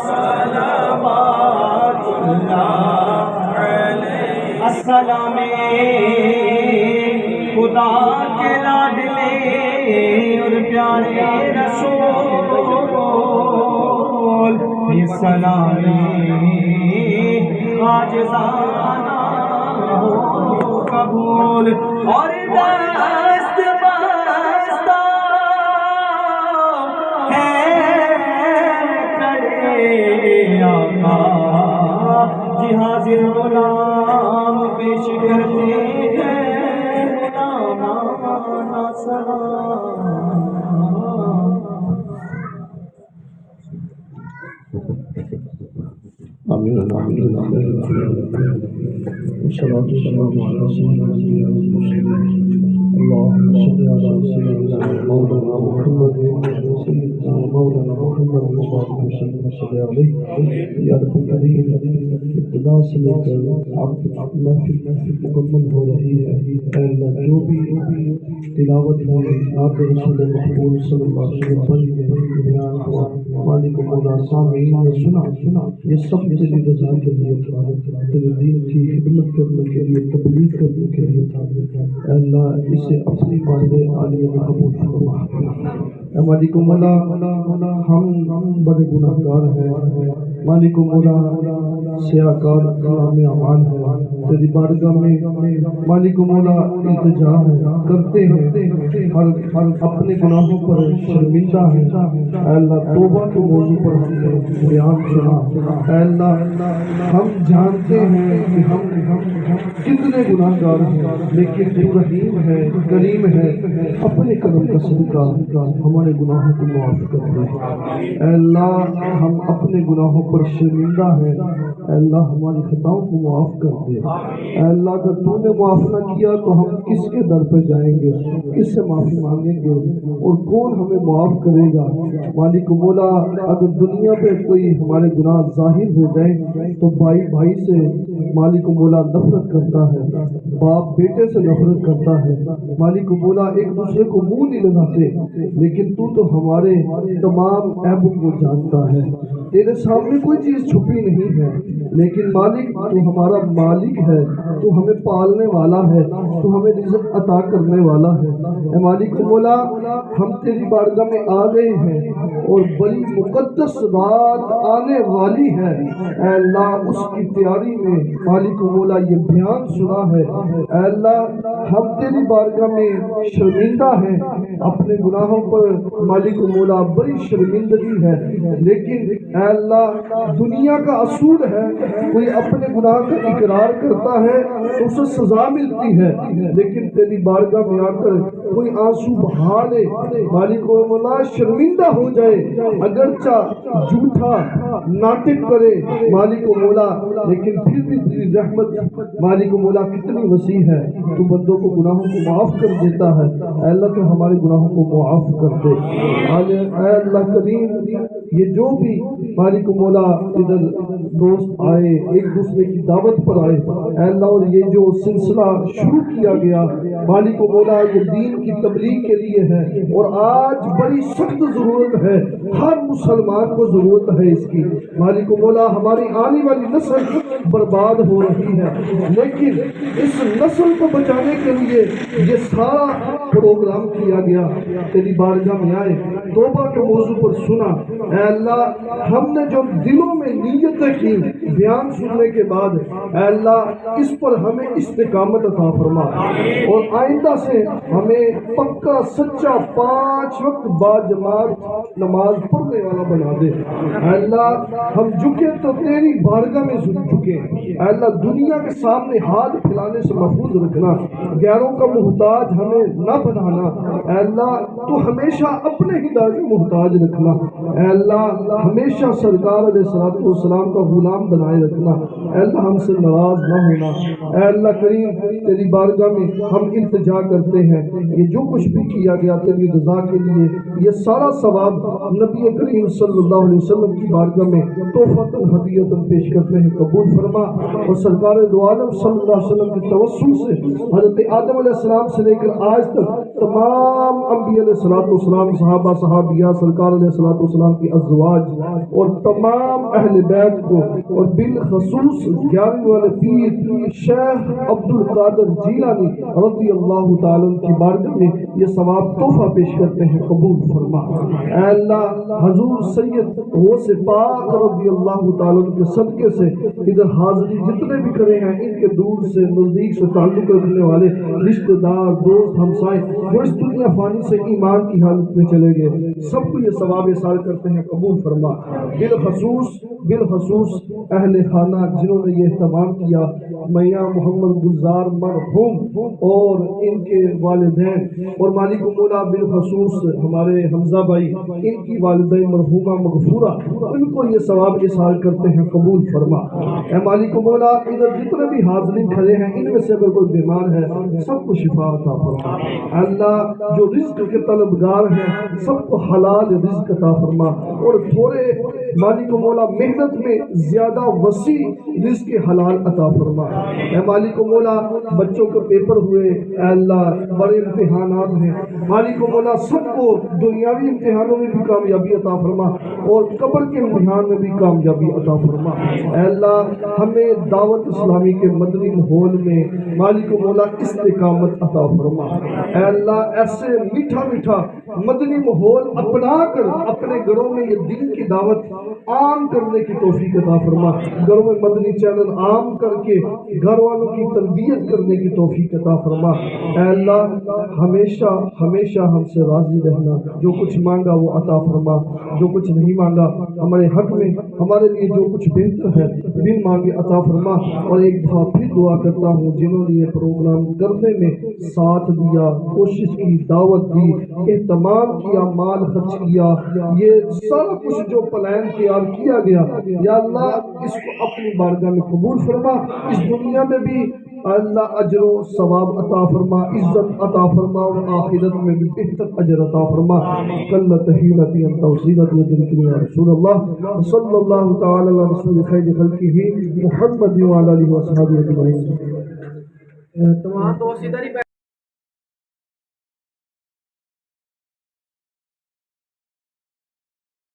صلوات اللہ علیہ۔ السلام خدا کے لاڈلے اور پیارے رسول، یہ سلام عاجزانہ ہو قبول، اور دست بستہ ہے کرے آقا جی حاضر غلام پیش کرتے ہیں غلامانہ سلام۔ آمین آمین آمین۔ والصلاة والسلام على سيدنا اللهم صل على سيدنا مولانا محمد سيدنا مولانا محمد وبارك وسلم وصل عليه يا رب الكريم، ابتدا سے لے کر اب محفل مکمل ہو رہی ہے، اے اللہ جو بھی تلاوت ہوئی آپ رسول محمود صلی اللہ علیہ وسلم بیان ہوا، مالک مولا سامعین نے سنا، یہ سب تیری رضا کے لیے تھا، تیرے دین کی خدمت کرنے کے لیے، تبلیغ کرنے کے لیے تھا، اے اللہ اسے اپنی بارگاہ عالیہ میں قبول فرما۔ اے مالک مولا ہم بڑے گناہ گار ہیں، مالک مولا سیاہ کار کلام اعمال ہے، تیری بارگاہ میں مالک مولا التجا ہے، کرتے ہیں ہر اپنے گناہوں پر شرمندہ ہے، اے اللہ توبہ کے موضوع پر ہم نے بیان سنا، اے اللہ ہم جانتے ہیں کہ ہم کتنے گناہ گار ہیں، لیکن جو رحیم ہے کریم ہے اپنے کرم کا صدقہ ہمارے گناہوں کو معاف کر دے، اے اللہ ہم اپنے گناہوں پر شرمندہ ہیں، اے اللہ ہماری خطاؤں کو معاف کر دے، اے اللہ اگر تو نے معاف نہ کیا تو ہم کس کے در پہ جائیں گے، کس سے معافی مانگیں گے اور کون ہمیں معاف کرے گا؟ مالک مولا اگر دنیا پہ کوئی ہمارے گناہ ظاہر ہو جائے تو بھائی سے مالک مولا نفرت کرتا ہے، باپ بیٹے سے نفرت کرتا ہے، مالک مولا ایک دوسرے کو منہ نہیں لگاتے، لیکن تو ہمارے تمام عیبوں کو جانتا ہے، تیرے سامنے کوئی چیز چھپی نہیں ہے، لیکن مالک تو ہمارا مالک ہے، تو ہمیں پالنے والا ہے، تو ہمیں رزق عطا کرنے والا ہے، اے مالک مولا ہم تیری بارگاہ میں آ گئے ہیں اور بڑی مقدس رات آنے والی ہے، اے اللہ اس کی تیاری میں مالک مولا یہ بیان سنا ہے، اے اللہ ہم تیری بارگاہ میں شرمندہ ہیں، اپنے گناہوں پر مالک مولا بڑی شرمندگی ہے، لیکن اے اللہ دنیا کا اصول ہے کوئی اپنے گناہ کا اقرار کرتا ہے تو اسے سزا ملتی ہے، لیکن تیری بارگاہ میں آ کر کوئی آنسو بہا لے مالک مولا شرمندہ ہو جائے، اگرچہ جھوٹا ناٹک کرے مالک مولا، لیکن پھر بھی تیری رحمت مالک مولا کتنی وسیع ہے، تو بندوں کو گناہوں کو معاف کر دیتا ہے، اے اللہ تو ہمارے گناہوں کو معاف کر دے، اے اللہ کریم یہ جو بھی مالک مولا ادھر دوست آئے ایک دوسرے کی دعوت پر آئے اے اللہ، اور یہ جو سلسلہ شروع کیا گیا مالک مولا یہ دین کی تبلیغ کے لیے ہے، اور آج بڑی سخت ضرورت ہے، ہر مسلمان کو ضرورت ہے اس کی مالک مولا۔ ہماری آنے والی نسل برباد ہو رہی ہے، لیکن اس نسل کو بچانے کے لیے یہ سارا پروگرام کیا گیا۔ تیری بارگاہ میں آئے توبہ کے موضوع پر سنا اے اللہ، ہم نے جو دلوں میں نیتیں کی بیان سننے کے بعد اے اللہ اس پر ہمیں استقامت عطا فرما، اور آئندہ سے ہمیں پکا سچا 5 وقت باجماعت نماز پڑھنے والا بنا دے اے اللہ۔ ہم جھکے تو تیری بارگاہ میں جھکے اے اللہ، دنیا کے سامنے ہاتھ پھیلانے سے محفوظ رکھنا، غیروں کا محتاج ہمیں نہ بنانا اے اللہ، تو ہمیشہ اپنے ہی در کا محتاج رکھنا اے اللہ، ہمیشہ سرکار علیہ الصلوۃ والسلام کا غلام بنائے رکھنا اے اللہ، ہم سے ناراض نہ ہونا اے اللہ کریم۔ تیری بارگاہ میں ہم التجا کرتے ہیں، یہ جو کچھ بھی کیا گیا تیری رضا کے لیے، یہ سارا ثواب نبی کریم صلی اللہ علیہ وسلم کی بارگاہ میں تحفۃ ہدیۃ پیش کرتے ہیں، قبول فرما، اور سرکار دو عالم صلی اللہ علیہ وسلم کے توسل سے حضرت آدم علیہ السلام سے لے کر آج تک تمام انبیاء علیہ السلام، صحابہ صحابیہ، سرکار علیہ السلام کی ازواج اور تمام اہل بیت کو، اور بالخصوص 11 والے پیر شیخ عبد القادر جیلانی رضی اللہ تعالیٰ کی بارگاہ میں یہ ثواب تحفہ پیش کرتے ہیں، قبول فرما اے اللہ۔ حضور سید غوث پاک رضی اللہ تعالیٰ کے صدقے سے ادھر حاضری جتنے بھی کرے ہیں، ان کے دور سے نزدیک سے تعلق رکھنے والے رشتہ دار، دوست، ہمسائے جو اس دنیا فانی سے ایمان کی حالت میں چلے گئے، سب کو یہ ثواب احسان کرتے ہیں، قبول فرما۔ بالخصوص اہل خانہ جنہوں نے یہ اہتمام کیا، میاں محمد گلزار مرحوم اور ان کے والدین، اور مالک مولا بالخصوص ہمارے حمزہ بھائی، ان کی والدین مرحومہ مغفورہ، ان کو یہ ثواب احسان کرتے ہیں، قبول فرما اے مالک مولا۔ ادھر جتنے بھی حاضرین کھڑے ہیں، ان میں سے اگر کوئی بیمار ہے سب کو شفا عطا فرما اللہ، جو رزق کے طلبگار ہیں سب کو حلال رزق عطا فرما، اور تھوڑے مالک مولا محنت میں زیادہ وسیع رزق حلال عطا فرما اے مالک مولا۔ بچوں کے پیپر ہوئے اے اللہ، بڑے امتحانات ہیں مالک مولا، سب کو دنیاوی امتحانوں میں بھی کامیابی عطا فرما، اور قبر کے امتحان میں بھی کامیابی عطا فرما اے اللہ۔ ہمیں دعوت اسلامی کے مدنی ماحول میں مالک مولا استقامت عطا فرما اے اللہ، ایسے میٹھا میٹھا مدنی ماحول اپنا کر اپنے گھروں میں یہ دین کی دعوت عام کرنے کی توفیق عطا فرما، گھروں میں مدنی چینل عام کر کے گھر والوں کی تربیت کرنے کی توفیق عطا فرما اے اللہ۔ ہمیشہ ہمیشہ ہم سے راضی رہنا، جو کچھ مانگا وہ عطا فرما، جو کچھ نہیں مانگا ہمارے حق میں ہمارے لیے جو کچھ بہتر ہے بن مانگے عطا فرما۔ اور ایک دفعہ پھر دعا کرتا ہوں جنہوں نے یہ پروگرام کرنے میں ساتھ دیا، کوشش کی، دعوت دی، اہتمام کیا، مال خرچ کیا، یہ سارا کچھ جو پلان تیار کیا گیا، یا اللہ اس کو اپنی بارگاہ میں قبول فرما، اس دنیا میں بھی اللہ اجر و ثواب عطا فرما، عزت عطا فرما، اور آخرت میں بھی بہتر اجر عطا فرما۔ کل تحیلتی انت وسیلتی ودرکنی یا رسول اللہ، صلی اللہ تعالی علی رسول خیر خلقہ محمد وعلی آلہ وصحبہ اجمعین۔ تمام دوست ادھر ہی